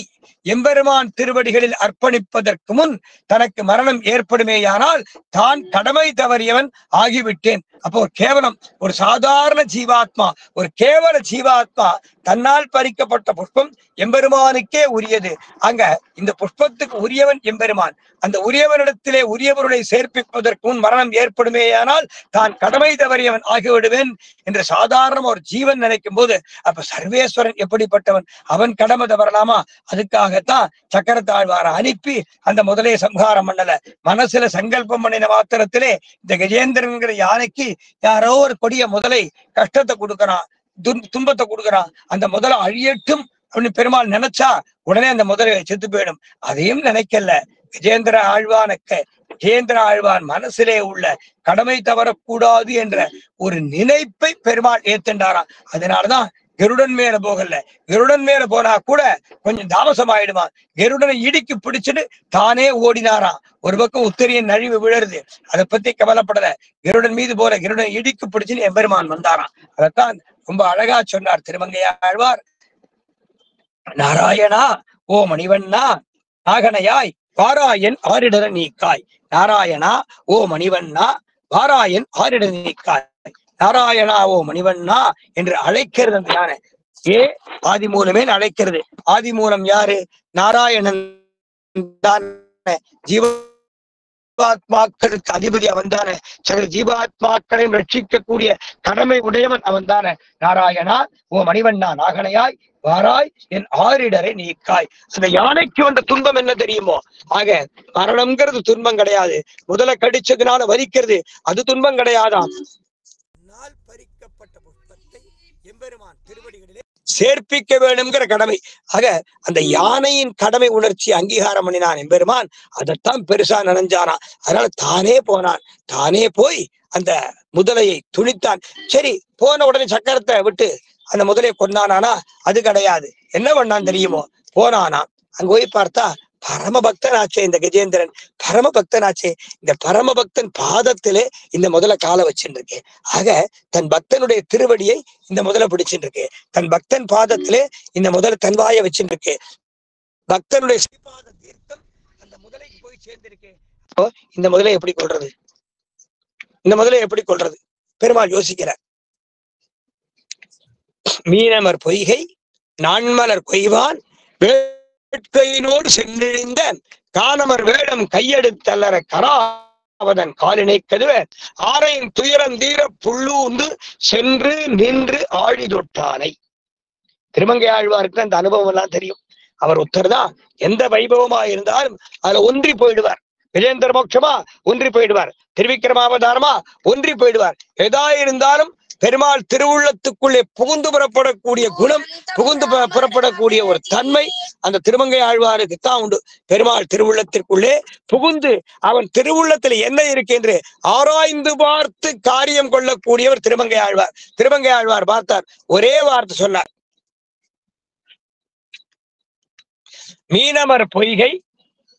எம்பெருமான் திருவடிகளில் அர்ப்பணிப்பதற்கு முன் தனக்கு மரணம் ஏற்படுமேயானால் தான் கடமை தவறியவன் ஆகிவிட்டேன். அப்போ கேவலம் ஒரு சாதாரண ஜீவாத்மா, ஒரு கேவல ஜீவாத்மா தன்னால் பறிக்கப்பட்ட புஷ்பம் எம்பெருமானுக்கே உரியது. அங்க இந்த புஷ்பத்துக்கு உரியவன் எம்பெருமான். அந்த உரியவனிடத்திலே உரிய பொருளை சேர்ப்பிப்பதற்கு முன் மரணம் ஏற்படுமேயானால் தான் கடமை தவறியவன் ஆகிவிடுவேன் என்று சாதாரண ஒரு ஜீவன் நினைக்கும் போது, அப்ப சர்வேஸ்வரன் எப்படிப்பட்டவன்? அவன் கடமை தவறலாமா? அதுக்காகத்தான் சக்கரத்தாழ்வார அனுப்பி அந்த முதலே சம்ஹாரம் பண்ணல. மனசுல சங்கல்பம் பண்ணின மாத்திரத்திலே இந்த கஜேந்திரன்கிற யானைக்கு யாரோ ஒரு கொடிய முதலை கஷ்டத்தை கொடுக்கறான், துன்பத்தை கொடுக்கறான். அந்த முதலை அழியட்டும் அப்படின்னு பெருமாள் நினைச்சா உடனே அந்த முதலை செத்து போயிடும். அதையும் நினைக்கல. கஜேந்திர ஆழ்வான் மனசிலே உள்ள கடமை தவறக்கூடாது என்ற ஒரு நினைப்பை பெருமாள் ஏத்துண்டாராம். அதனாலதான் கருடன் மேல போகல. கருடன் மேல போனா கூட கொஞ்சம் தாமசம் ஆயிடுவான். கருடனை இடிக்கு பிடிச்சிட்டு தானே ஓடினாராம். ஒரு பக்கம் உத்தரியின் நழிவு விழருது, அதை பத்தி கவலைப்படல. கருடன் மீது போல கருடன் இடிக்கு பிடிச்சுன்னு எம்பெருமான் வந்தாராம். அதைத்தான் ரொம்ப அழகா சொன்னார் திருமங்கையாழ்வார். நாராயணா ஓ மணிவண்ணா நாகனையாய் வாராயன் ஆரிடர நீக்காய். நாராயணா ஓ மணிவண்ணா வாராயன் ஆரிடர நீக்காய். நாராயணா ஓ மணிவண்ணா என்று அழைக்கிறது அந்த யானை. ஆதி மூலமே அழைக்கிறது. ஆதி மூலம் யாரு? நாராயணன் தான். ஜீவாத்மாக்களுக்கு அதிபதி அவன் தானே. சில ஜீவாத்மாக்களையும் ரட்சிக்கக்கூடிய கடமை உடையவன் அவன் தானே. நாராயணா ஓ மணிவண்ணா நாகனையாய் வாராய் என் ஆரிடரை நீக்காய். அந்த யானைக்கு வந்த துன்பம் என்ன தெரியுமோ? ஆக மரணம்ங்கிறது துன்பம் கிடையாது. முதல்ல கடிச்சதுனால வலிக்கிறது, அது துன்பம் கிடையாதாம். பறிக்கப்பட்ட புஷ்பத்தை எம்பெருமான் திருவடிகளிலே சேர்ப்பிக்க வேணுங்கிற கடமை. ஆக அந்த யானையின் கடமை உணர்ச்சி அங்கீகாரம் பண்ணினான் எம்பெருமான். அதைத்தான் பெருசா நினைஞ்சானான். அதனால தானே போனான். தானே போய் அந்த முதலையை துணித்தான். சரி, போன உடனே சக்கரத்தை விட்டு அந்த முதலையை கொண்டானா? அது கிடையாது. என்ன பண்ணான் தெரியுமோ? போனானா, அங்க போய் பார்த்தா பரமபக்தனாச்சே இந்த கஜேந்திரன். பரமபக்தனாச்சே. இந்த பரமபக்தன் பாதத்திலே இந்த முதல காலை வச்சுட்டு இருக்கேன். ஆக தன் பக்தனுடைய திருவடியை இந்த முதல பிடிச்சுட்டு இருக்கேன். தன் பக்தன் பாதத்திலே இந்த முதல தன் வாயை வச்சுட்டு இருக்கேன். பக்தனுடைய ஸ்ரீபாத தீர்த்தம் அந்த முதலைக்கு போய் சேர்ந்திருக்கேன். இந்த முதலை எப்படி கொள்றது? இந்த முதலை எப்படி கொள்றது? பெருமாள் யோசிக்கிறார். மீனமர் பொய்கை நான்மலர் கொய்வான் வேட்கையினோடு சென்றிழிந்த காணமர் வேடம் கையெடுத்தல்லற கராவதன் காலினை கதுவ ஆரையின் துயரம் தீர புள்ளூந்து சென்று நின்று ஆழி தொட்டானை. திருமங்கை ஆழ்வாருக்கு அந்த அனுபவம் எல்லாம் தெரியும். அவர் ஒருத்தர் எந்த வைபவமா இருந்தாலும் அதுல ஒன்றி போயிடுவார். விஜேந்திர மோட்சமா ஒன்றி போயிடுவார். திருவிக்கிரமாவதாரமா ஒன்றி போயிடுவார். எதா இருந்தாலும் பெருமாள் திருவுள்ளத்துக்குள்ளே புகுந்து புறப்படக்கூடிய குணம், புகுந்து புறப்படக்கூடிய ஒரு தன்மை அந்த திருமங்கை ஆழ்வாருக்கு தான் உண்டு. பெருமாள் திருவுள்ளத்திற்குள்ளே புகுந்து அவன் திருவுள்ளத்துல என்ன இருக்கு என்று ஆராய்ந்து பார்த்து காரியம் கொள்ளக்கூடியவர் திருமங்கை ஆழ்வார். திருமங்கை ஆழ்வார் பார்த்தார், ஒரே வார்த்தை சொன்னார், மீனமர் பொய்கை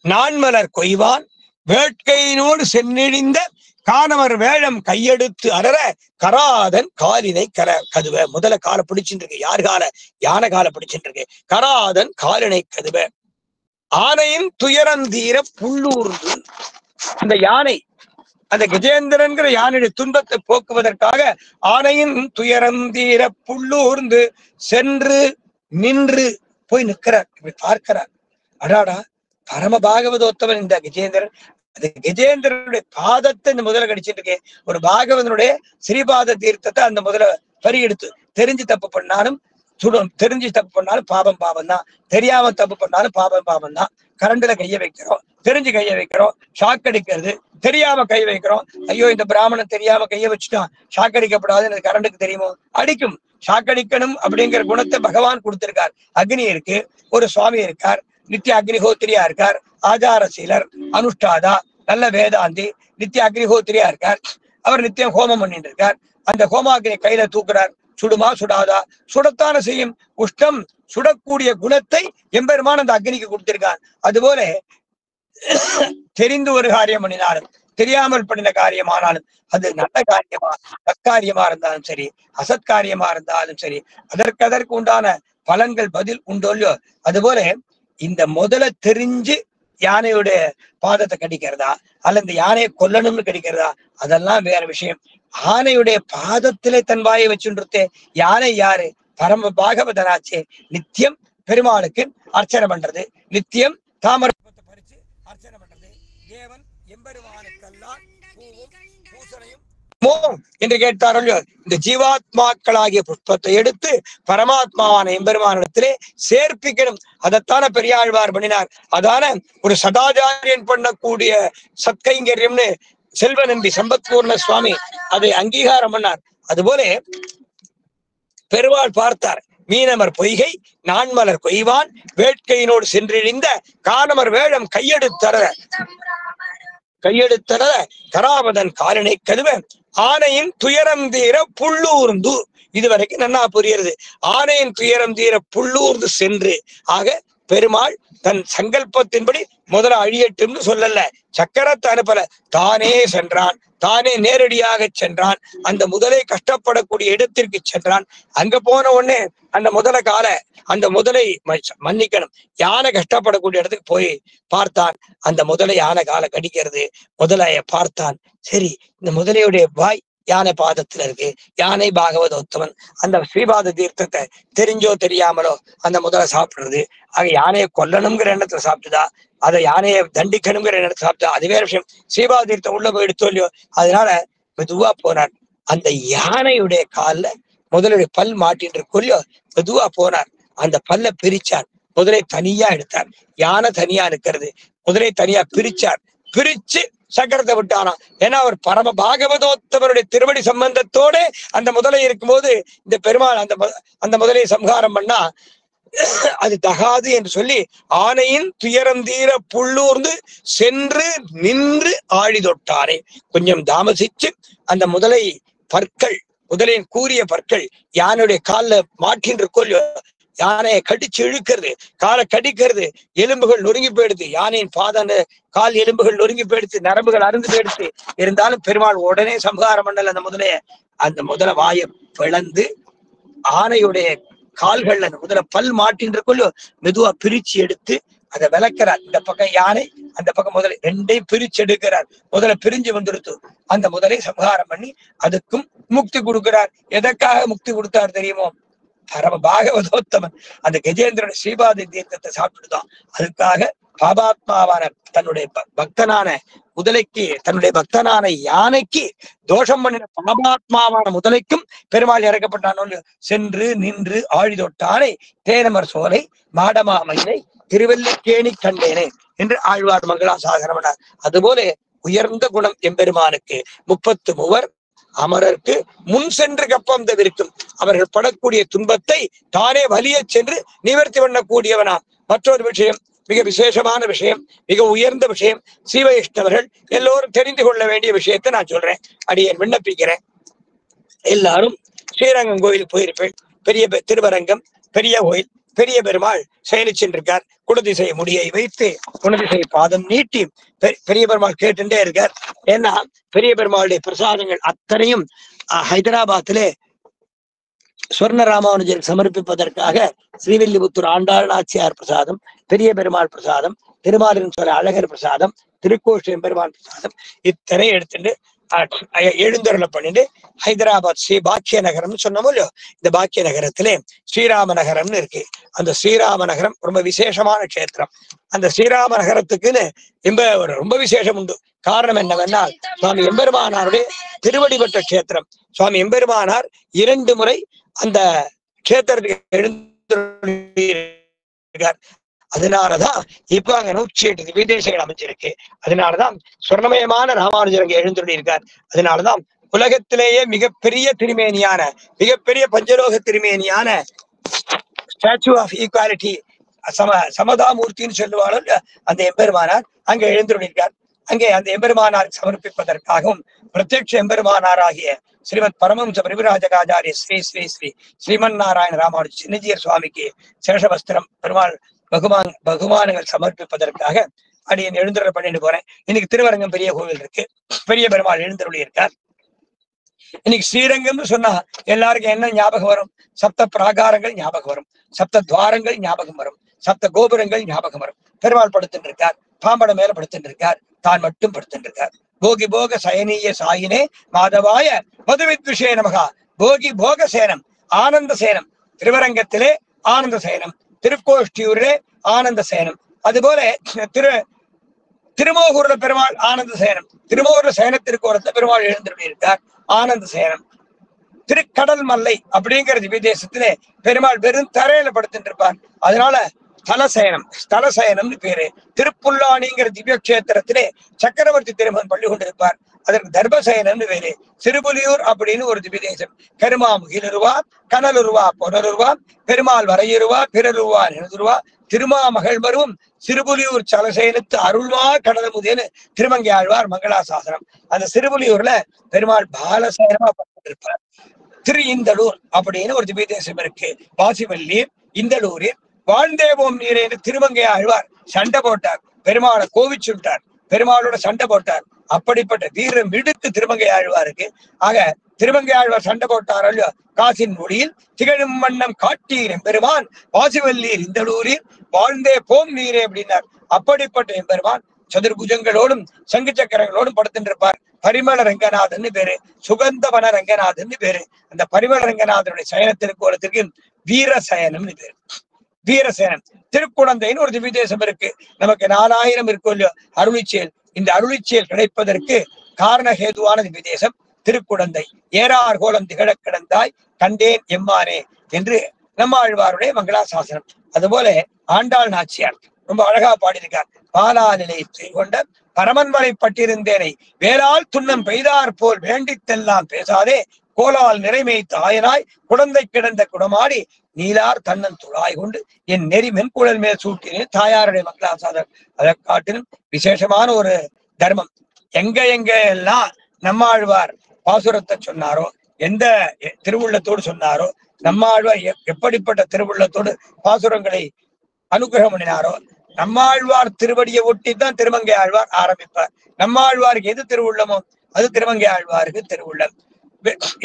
நான்மலர் கொய்வான் வேட்கையினோடு சென்னிழிந்த காணவர் வேழம் கையெடுத்து அலற கராதன் காலினை கதுவ. முதல்ல காலை பிடிச்சுட்டு இருக்கு. யார் கால? யானை காலை பிடிச்சுட்டு இருக்கு. கராதன் காலினை கதுவ ஆனையின் துயரந்தீர புள்ளூர்ந்து. அந்த யானை, அந்த கஜேந்திரன்கிற யானையுடைய துன்பத்தை போக்குவதற்காக ஆனையின் துயரந்தீர புள்ளூர்ந்து சென்று நின்று போய் நிற்கிறார். இப்படி பார்க்கிறார். அடாடா, பரம பாகவதோத்தவன் இந்த கஜேந்திரன். அது கஜேந்திரனுடைய பாதத்தை இந்த முதல்ல கடிச்சிட்டு இருக்கேன். ஒரு பாகவதனுடைய ஸ்ரீபாத தீர்த்தத்தை அந்த முதல்ல பறி எடுத்து தெரிஞ்சு தப்பு பண்ணாலும் தெரிஞ்சு தப்பு பண்ணாலும் பாபம் பாபம் தான், தெரியாம தப்பு பண்ணாலும் பாபம் தான். கரண்டுல கைய வைக்கிறோம், தெரிஞ்சு கைய வைக்கிறோம், ஷாக் அடிக்கிறது, தெரியாம கை வைக்கிறோம். ஐயோ இந்த பிராமணன் தெரியாம கைய வச்சுட்டான், ஷாக் அடிக்கப்படாதுன்னு கரண்டுக்கு தெரியுமோ? அடிக்கும். ஷாக் அடிக்கணும் அப்படிங்கிற குணத்தை பகவான் கொடுத்திருக்கார். அக்னி இருக்கு, ஒரு சுவாமி இருக்கார், நித்திய அக்னிஹோத்திரியா இருக்கார், ஆச்சாரசீலர், அனுஷ்டாதா, நல்ல வேதாந்தி, நித்திய அக்னிஹோத்திரியா இருக்கார். அவர் நித்தியம் ஹோமம் பண்ணிட்டு இருக்கார். அந்த ஹோமாக்னியை கையில தூக்குறார். சுடுமா சுடாதா? சுடத்தான செய்யும். உஷ்டம் சுடக்கூடிய குணத்தை எம்பெருமான் அந்த அக்னிக்கு கொடுத்திருக்கான். அதுபோல தெரிந்து ஒரு காரியம் பண்ணினாலும் தெரியாமல் பண்ணின காரியமானாலும் அது நல்ல காரியமா சத்காரியமா இருந்தாலும் சரி, அசத்காரியமா இருந்தாலும் சரி, அதற்கு உண்டான பலன்கள் பதில் உண்டோல்லையோ. அதுபோல இந்த முதல்ல தெரிஞ்சு யானையுடைய பாதத்தை கடிக்கிறதா அல்ல இந்த யானையை கொல்லணும்னு கடிக்கிறதா, அதெல்லாம் வேற விஷயம். ஆனையுடைய பாதத்திலே தன் வாயை வச்சுருத்தே. யானை யாரு? பரம பாகவதனாச்சே. நித்தியம் பெருமாளுக்கு அர்ச்சனை பண்றது, நித்தியம் தாமரத்தை பறிச்சு அர்ச்சனை பண்றது. தேவன் எம்பெருமானுக்கெல்லாம் பூவும் பூசணையும் என்று கேட்டாரோ. இந்த ஜீவாத்மாக்களாகிய புஷ்பத்தை எடுத்து பரமாத்மாவான எம்பெருமானிடத்திலே சேர்ப்பிக்கணும். அதைத்தான பெரியாழ்வார் பண்ணினார். அதான ஒரு சதாச்சாரியன் பண்ணக்கூடிய சத்கைங்கரியம்னு செல்வ நம்பி சம்பத்பூர்ண சுவாமி அதை அங்கீகாரம் பண்ணார். அதுபோல பெருமாள் பார்த்தார். மீனமர் பொய்கை நான்மலர் கொய்வான் வேட்கையினோடு சென்றிழிந்த காணமர் வேழம் கையெடுத்தர கராபதன் காலனை கழுவ ஆனையின் துயரம் தீர புள்ளூர்ந்து. இதுவரைக்கும் நன்னா புரியுறது. ஆனையின் துயரம் தீர புள்ளூர்ந்து சென்று. ஆக பெருமாள் தன் சங்கல்பத்தின்படி முதல்ல அழியட்டும்னு சொல்லல, சக்கரத்தை அனுப்பல, தானே சென்றான். தானே நேரடியாக சென்றான். அந்த முதலை கஷ்டப்படக்கூடிய இடத்திற்கு சென்றான். அங்க போன உடனே அந்த அந்த முதலை மன்னிக்கணும், யானை கஷ்டப்படக்கூடிய இடத்துக்கு போய் பார்த்தான். அந்த முதலை யானை காலை கடிக்கிறது. முதலைய பார்த்தான். சரி, இந்த முதலையுடைய வாய் யானை பாதத்துல இருக்கு. யானை பாகவதோத்தமன். அந்த ஸ்ரீபாத தீர்த்தத்தை தெரிஞ்சோ தெரியாமலோ அந்த முதலை சாப்பிடுறது. ஆக யானையை கொல்லணுங்கிற எண்ணத்துல சாப்பிட்டுதா, அதை யானையை தண்டிக்கணுங்கிற எண்ணத்துல சாப்பிட்டா, அது வேற விஷயம். ஸ்ரீபாத தீர்த்தம் உள்ள போய் எடுத்தோ இல்லையோ. அதனால மெதுவா போனார். அந்த யானையுடைய காலில் முதலுடைய பல் மாட்டின்னு இருக்கோ, மெதுவா போனார். அந்த பல்ல பிரிச்சார். முதலை தனியா எடுத்தார். யானை தனியா இருக்கிறது. முதலை தனியா பிரிச்சார். பிரிச்சு சக்கரத்தை விட்டானா. ஏன்னா அவர் பரம பாகவதோத்தவருடைய திருவடி சம்பந்தத்தோட அந்த முதலை இருக்கும்போது இந்த பெருமாள் அந்த முதலையை சம்ஹாரம் பண்ணா அது தகாது என்று சொல்லி ஆனையின் துயரம் தீர புள்ளூர்ந்து சென்று நின்று ஆழி தொட்டாரே. கொஞ்சம் தாமசிச்சு அந்த முதலை பற்கள், முதலின் கூறிய பற்கள் யானையுடைய காலில் மாட்டின் இருக்கோ, யானையை கடிச்சு இழுக்கிறது, காலை கடிக்கிறது, எலும்புகள் நொறுங்கி போயிடுது. யானையின் பாதன கால் எலும்புகள் நொறுங்கி போயிடுச்சு, நரம்புகள் அருந்து போயிடுச்சு. இருந்தாலும் பெருமாள் உடனே சம்ஹாரம் பண்ணல அந்த முதலைய. அந்த முதல வாயை பிளந்து ஆனையுடைய கால்கள்ல அந்த முதல பல் மாட்டின் இருக்கோ மெதுவா பிரிச்சு எடுத்து அதை விளக்கிறார். இந்த பக்கம் யானை, அந்த பக்கம் முதலை, ரெண்டையும் பிரிச்சு எடுக்கிறார். முதல்ல பிரிஞ்சு வந்துடுத்து. அந்த முதலை சம்ஹாரம் பண்ணி அதுக்கும் முக்தி கொடுக்கிறார். எதற்காக முக்தி கொடுத்தார் தெரியுமோ? பரம பாகவதோத்தமன் அந்த கஜேந்திரன் ஸ்ரீபாத தீர்த்தத்தை சாப்பிட்டுதான். அதுக்காக பாபாத்மாவான தன்னுடைய பக்தனான முதலைக்கு, தன்னுடைய பக்தனான யானைக்கு தோஷம் பண்ணின பாபாத்மாவான முதலைக்கும் பெருமாள் இறக்கப்பட்டானோ. சென்று நின்று ஆழி தொட்டானை தேனமர் சோலை மாடமாமையினை திருவல்லிக்கேணி கண்டேனே என்று ஆழ்வார் மங்களாசாசனமனார். அதுபோல உயர்ந்த குணம் எம்பெருமானுக்கு 33 அமரருக்கு முன் சென்று கப்பம் தவிர்க்கும். அவர்கள் படக்கூடிய துன்பத்தை தானே வலிய சென்று நிவர்த்தி பண்ணக்கூடியவனாம். மற்றொரு விஷயம், மிக விசேஷமான விஷயம், மிக உயர்ந்த விஷயம், ஸ்ரீ வைஷ்ணவர்கள் எல்லோரும் தெரிந்து கொள்ள வேண்டிய விஷயத்தை நான் சொல்றேன். அடியேன் விண்ணப்பிக்கிறேன். எல்லாரும் ஸ்ரீரங்கம் கோயில் போயிருப்பேன். பெரிய திருவரங்கம் பெரிய கோயில். பெரிய பெருமாள் செயலிச்சென்றிருக்கார். குணதிசை முடியை வைத்து குணதிசை பாதம் நீட்டி பெரிய பெருமாள் கேட்டுட்டே இருக்கார். ஏன்னா பெரிய பெருமாளுடைய பிரசாதங்கள் அத்தனையும் ஹைதராபாத்திலே ஸ்வர்ண ராமானுஜருக்கு சமர்ப்பிப்பதற்காக ஸ்ரீவில்லிபுத்தூர் ஆண்டாள் நாச்சியார் பிரசாதம், பெரிய பெருமாள் பிரசாதம், திருமாலின் சொல்ல அழகர் பிரசாதம், திருக்கோஷ்டம் பெருமாள் பிரசாதம் இத்தனை எடுத்துட்டு எழுந்தருளை பண்ணிட்டு ஹைதராபாத் ஸ்ரீ பாக்கிய நகரம்னு சொன்னோமோ இல்லையோ, இந்த பாக்கிய நகரத்திலே ஸ்ரீராம நகரம்னு இருக்கு. அந்த ஸ்ரீராம நகரம் ரொம்ப விசேஷமான க்ஷேத்திரம். அந்த ஸ்ரீராம நகரத்துக்குன்னு ரொம்ப விசேஷம் உண்டு. காரணம் என்னவென்றால் சுவாமி எம்பெருமானாருடைய திருவடிபட்ட க்ஷேத்திரம். சுவாமி எம்பெருமானார் 2 முறை அந்த கேத்திரத்துக்கு எழுந்திருக்கார். அதனாலதான் இப்ப அங்க 108 திவ்யதேசங்கள் அமைஞ்சிருக்கு. அதனாலதான் சொர்ணமயமான ராமானுஜர் அங்க எழுந்துள்ளி இருக்கார். அதனாலதான் உலகத்திலேயே மிகப்பெரிய திருமேனியான, மிகப்பெரிய பஞ்சலோக திருமேனியான ஸ்டாச்சு ஆஃப் ஈக்வாலிட்டி சமதாமூர்த்தின்னு சொல்லுவாங்க அந்த எம்பெருமானார் அங்க எழுந்துள்ளிருக்கார். அங்கே அந்த எம்பெருமானார் சமர்ப்பிப்பதற்காகவும் பிரத்யட்ச எம்பெருமானாராகிய ஸ்ரீமத் பரமஹம்ச பரிவிராஜகாச்சாரிய ஸ்ரீ ஸ்ரீ ஸ்ரீ ஸ்ரீமன் நாராயண ராமானுஜ சின்னஜீயர் சுவாமிக்கு சேஷவஸ்திரம் பெருமாள் பகுமானங்கள் சமர்ப்பிப்பதற்காக அடியன் எழுந்துள்ள பண்ணிட்டு போறேன். இன்னைக்கு திருவரங்கம் பெரிய கோவில் இருக்கு, பெரிய பெருமாள் எழுந்தருளி இருக்கார். இன்னைக்கு ஸ்ரீரங்கம்னு சொன்னா எல்லாருக்கும் என்ன ஞாபகம் வரும்? சப்த பிராகாரங்கள் ஞாபகம் வரும், சப்த துவாரங்கள் ஞாபகம் வரும், சப்த கோபுரங்கள் ஞாபகம் வரும். பெருமாள் படுத்துட்டு இருக்கார், பாம்பட மேல படுத்துட்டு இருக்கார், தான் மட்டும் படுத்துட்டு இருக்கார். போகி போக சயனீய சாயினே மாதவாய மதுவித்விஷே நமகா போகி போக சேனம் ஆனந்த சேனம். திருவரங்கத்திலே ஆனந்த சேனம், திருக்கோஷ்டியூரிலே ஆனந்த சேனம். அதுபோல திருமோகூர்ல பெருமாள் ஆனந்த சேனம், திருமோகூர்ல சேனத்திற்கோரத்துல பெருமாள் எழுந்துள்ளி இருக்கார் ஆனந்த சேனம். திருக்கடல் மல்லை அப்படிங்கிற திவ்யதேசத்திலே பெருமாள் வெறும் தரையில படுத்துட்டு இருப்பார், அதனால ஸ்தலசயனம், ஸ்தலசயனம்னு பேரு. திருப்புல்லானிங்கிற திவ்ய கஷேத்திரத்திலே சக்கரவர்த்தி திருமகன் பள்ளி கொண்டிருப்பார், அதற்கு தர்பசயனம்னு பேரு. சிறுபுலியூர் அப்படின்னு ஒரு திவ்யதேசம். கருமா முகிலுருவா கனலுருவா பொனருருவா பெருமாள் வரையுருவா பிறருவா நினைதுருவா திருமா மகள் மருவும் சிறுபுலியூர் சலசயனத்து அருள்வா கடலமுதேன்னு திருமங்கை ஆழ்வார் மங்களாசாசனம். அந்த சிறுபுலியூர்ல பெருமாள் பாலசயனமா படுத்திருப்பார். திரு இந்தளூர் அப்படின்னு ஒரு திவ்யதேசம் இருக்கு. வாசிவல்லி இந்தளூரில் வாழ்ந்தேவோம் நீரே என்று திருமங்கை ஆழ்வார் சண்டை போட்டார், பெருமாளை கோவிச்சுட்டார், பெருமாளோட சண்டை போட்டார். அப்படிப்பட்ட வீர மிடுக்கு திருமங்கை ஆழ்வாருக்கு. ஆக திருமங்கை ஆழ்வார் சண்டை போட்டார் அல்லையோ, காசின் மொழியில் திகழும் வண்ணம் காட்டீர் எம்பெருமான் வாசிவல்லீர் இந்தளூரில் வாழ்ந்தே போம் நீரே அப்படின்னார். அப்படிப்பட்ட எம்பெருமான் சதுர்புஜங்களோடும் சங்கு சக்கரங்களோடும் படுத்துட்டு இருப்பார். பரிமள ரங்கநாதன் பேரு, சுகந்தவன ரங்கநாதன் பேரு. அந்த பரிமள ரங்கநாதனுடைய சயனத்திற்கு வீரசயனம்னு பேரு. வீரசேனம். திருக்குடந்தைன்னு ஒரு திவ்யதேசம் இருக்கு. நமக்கு 4000 இருக்கும் இல்லையோ அருளிச்செயல். இந்த அருளிச்செயல் கிடைப்பதற்கு காரணஹேதுவான திவ்யதேசம் திருக்குடந்தை. ஏறார் கோலம் திகழ கிடந்தாய் கண்டேன் எம்மானே என்று நம்மாழ்வாருடைய மங்களாசாசனம். அதுபோல ஆண்டாள் நாச்சியார் ரொம்ப அழகா பாடியிருக்கார். பாலாநிலை கொண்ட பரமன்மலை பட்டிருந்தேனை வேளால் துண்ணம் பெய்தார் போல் வேண்டித்தெல்லாம் பேசாதே கோலால் நிறைமை தாயனாய் குழந்தை கிடந்த குடமாடி நீலார் தன்னன் துழாய் கொண்டு என் நெறி மென்குழல் மேல் சூட்டினேன் தாயாருடைய மங்களாசாசனம். அதை காட்டிலும் விசேஷமான ஒரு தர்மம். எங்க எல்லாம் நம்மாழ்வார் பாசுரத்தை சொன்னாரோ, எந்த திருவுள்ளத்தோடு சொன்னாரோ, நம்மாழ்வார் எப்படிப்பட்ட திருவுள்ளத்தோடு பாசுரங்களை அனுகிரகம் பண்ணினாரோ, நம்மாழ்வார் திருவடியை ஒட்டித்தான் திருமங்கை ஆழ்வார் ஆரம்பிப்பார். நம்மாழ்வாருக்கு எது திருவுள்ளமோ அது திருமங்கை ஆழ்வாருக்கு திருவுள்ளம்.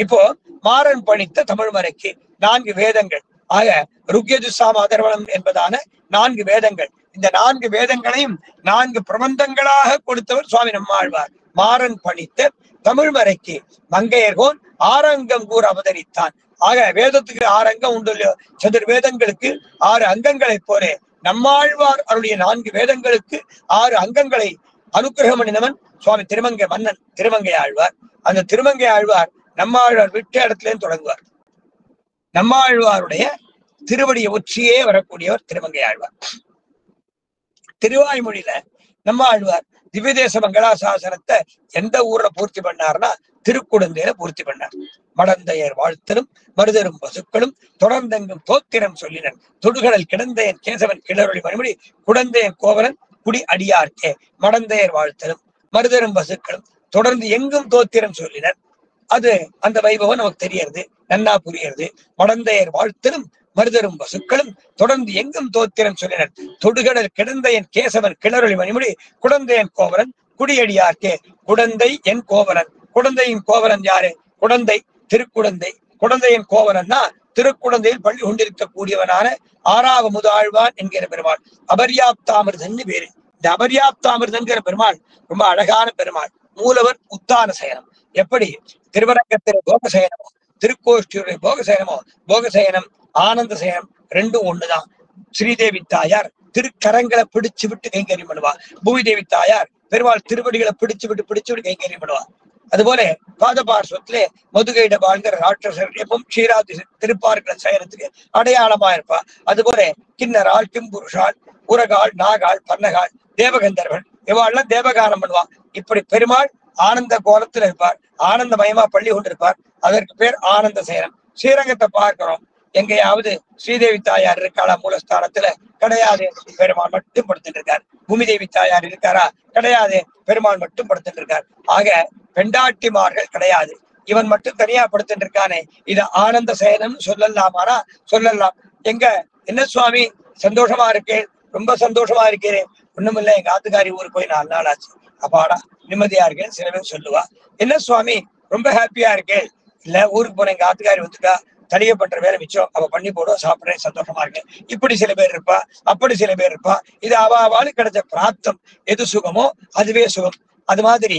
இப்போ மாறன் பணித்த தமிழ்மறைக்கு 4 வேதங்கள் ஆக ருக்யஜுசாம அதர்வணம் என்பதான 4 வேதங்கள். இந்த 4 வேதங்களையும் 4 பிரபந்தங்களாக கொடுத்தவர் சுவாமி நம்மாழ்வார். மாறன் பணித்த தமிழ்மறைக்கு மங்கையர்கோன் ஆரங்கம் கூற அவதரித்தான். ஆக வேதத்துக்கு 6 அங்கம் உண்டு இல்லையோ, சதுர்வேதங்களுக்கு 6 அங்கங்களை போல நம்மாழ்வார் அவருடைய 4 வேதங்களுக்கு 6 அங்கங்களை அனுகிரகம் பண்ணினவன் சுவாமி திருமங்கை மன்னன் திருமங்கை ஆழ்வார். அந்த திருமங்கை ஆழ்வார் நம்மாழ்வார் விட்ட இடத்துல தொடங்குவார். நம்மாழ்வாருடைய திருவடியை ஒற்றியே வரக்கூடியவர் திருமங்கை ஆழ்வார். திருவாய்மொழியில நம்மாழ்வார் திவ்யதேச மங்களாசாசனத்தை எந்த ஊர்ல பூர்த்தி பண்ணார்னா திருக்குடந்தையில பூர்த்தி பண்ணார். மடந்தையர் வாழ்த்தலும் மருதரும் பசுக்களும் தொடர்ந்தெங்கும் தோத்திரம் சொல்லினன் தொடுகடல் கிடந்தையன் கேசவன் கிளறொளி மணிமொழி குடந்தையன் கோவலன் குடி அடியார்க்கே மடந்தையர் வாழ்த்தலும் மருதரும் பசுக்களும் தொடர்ந்து எங்கும் தோத்திரம் சொல்லினர். அது அந்த வைபவம் நமக்கு தெரியறது, நன்னா புரியறது. மடந்தையர் வாழ்த்தலும் மருதரும் பசுக்களும் தொடர்ந்து எங்கும் தோத்திரம் சொல்லினர் தொடுகடல் கிடந்தையன் கேசவன் கிளறொளி மணிமொழி குடந்தையன் கோவலன் குடியடியார்க்கே. குடந்தை என் கோவலன், குடந்தையின் கோவலன் யாரு? குடந்தை திருக்குடந்தை. குடந்தையின் கோவலன்னா திருக்குடந்தையில் பள்ளி கொண்டிருக்கக்கூடியவனான ஆறாவது ஆழ்வான் என்கிற பெருமாள். அபர்யாப்தாமிர்தன் பேரு. இந்த அபர்யாப்தாமிர்தன்கிற பெருமாள் ரொம்ப அழகான பெருமாள். மூலவர் உத்தான சயனம். எப்படி திருவரங்கத்திலே போகசயனமோ திருக்கோஷ்டியுடைய போகசயனமோ, போகசயனம் ஆனந்த சயனம் ரெண்டும் ஒண்ணுதான். ஸ்ரீதேவி தாயார் திருக்கரங்களை பிடிச்சு விட்டு கைங்கரியம் பண்ணுவா. பூமிதேவி தாயார் பெருமாள் திருவடிகளை பிடிச்சு விட்டு கைங்கரியம் பண்ணுவா. அதுபோல பாதபார்ஸ்வத்திலே மதுகையிட வாழ்கிற ராட்சசர் எப்பவும் க்ஷீராதி திருப்பார்களை சயனத்துக்கு அடையாளமா இருப்பா. அதுபோல கிண்ணறாள், கிம்புருஷாள், உரகாள், நாகாள், பன்னகாள், தேவகந்தர்கள் இவாள்லாம் தேவகானம் பண்ணுவா. இப்படி பெருமாள் ஆனந்த கோலத்துல இருப்பார், ஆனந்தமயமா பள்ளி கொண்டிருப்பார். அதற்கு பேர் ஆனந்த சேனம். ஸ்ரீரங்கத்தை பார்க்கிறோம், எங்கேயாவது ஸ்ரீதேவி தாயார் இருக்காளா? மூலஸ்தானத்துல கிடையாது, பெருமாள் மட்டும் படுத்துட்டு இருக்கார். பூமிதேவி தாயார் இருக்காரா? கிடையாது, பெருமாள் மட்டும் படுத்துட்டு இருக்கார். ஆக பெண்டாட்டிமார்கள் கிடையாது, இவன் மட்டும் தனியா படுத்துட்டு இருக்கானே, இது ஆனந்த சேனம் சொல்லலாமானா சொல்லலாம். எங்க என்ன சுவாமி சந்தோஷமா இருக்கேன், ரொம்ப சந்தோஷமா இருக்கிறேன். ஒண்ணும் இல்ல, எங்க ஆத்துக்காரி ஊருக்கு போய் 4 நாள் ஆச்சு, அப்பாடா நிம்மதியா இருக்கேன் சில பேர் சொல்லுவா. என்ன சுவாமி ரொம்ப ஹாப்பியா இருக்கேன்? இல்ல ஊருக்கு போன எங்க ஆத்துக்காரி வந்துட்டா, தனிய பண்ற வேலை மிச்சம், அவ பண்ணி போடுவா, சாப்பிடுறேன், சந்தோஷமா இருக்கேன். இப்படி சில பேர் இருப்பா, அப்படி சில பேர் இருப்பா. இது அவாவாளுக்கு கிடைச்ச பிராப்தம், எது சுகமோ அதுவே சுகம். அது மாதிரி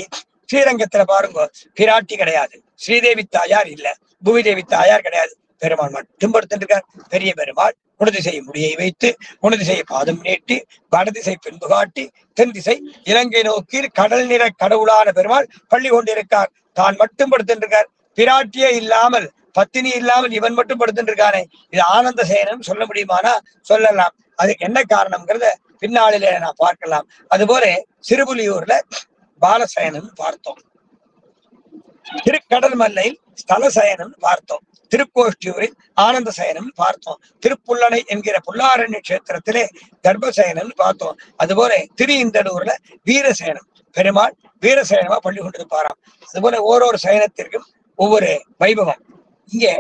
ஸ்ரீரங்கத்துல பாருங்க, பிராட்டி கிடையாது, ஸ்ரீதேவி தாயார் இல்ல, பூமிதேவி தாயார் கிடையாது, பெருமாள் மட்டும் படுத்துட்டு இருக்கார். பெரிய பெருமாள் குணதிசை முடியை வைத்து, குணதிசை பாதம் நீட்டி, வடதிசை பின்பு காட்டி, தென் திசை இலங்கை நோக்கி கடல் நிற கடவுளான பெருமாள் பள்ளி கொண்டிருக்கார். தான் மட்டும் படுத்துட்டு இருக்கார். பிராட்டியே இல்லாமல், பத்தினி இல்லாமல் இவன் மட்டும் படுத்துட்டு இருக்கானே, இது ஆனந்த சேனம் சொல்ல முடியுமானா சொல்லலாம். அதுக்கு என்ன காரணம்ங்கிறத பின்னாளிலே நான் பார்க்கலாம். அதுபோல சிறுபுலியூர்ல பாலசயனம் பார்த்தோம், திருக்கடல் மல்லையில் ஸ்தல சயனம் பார்த்தோம், திருக்கோஷ்டியூரில் ஆனந்த சயனம் பார்த்தோம், திருப்புள்ளனை என்கிற புல்லாரண்ய கஷேத்திரத்திலே கர்ப்பசயனம் பார்த்தோம். அதுபோல திருஇந்தலூர்ல வீரசயனம், பெருமாள் வீரசயனமா பள்ளி கொண்டிருப்பாராம். அதுபோல ஓரொரு சயனத்திற்கும் ஒவ்வொரு வைபவம். இங்கே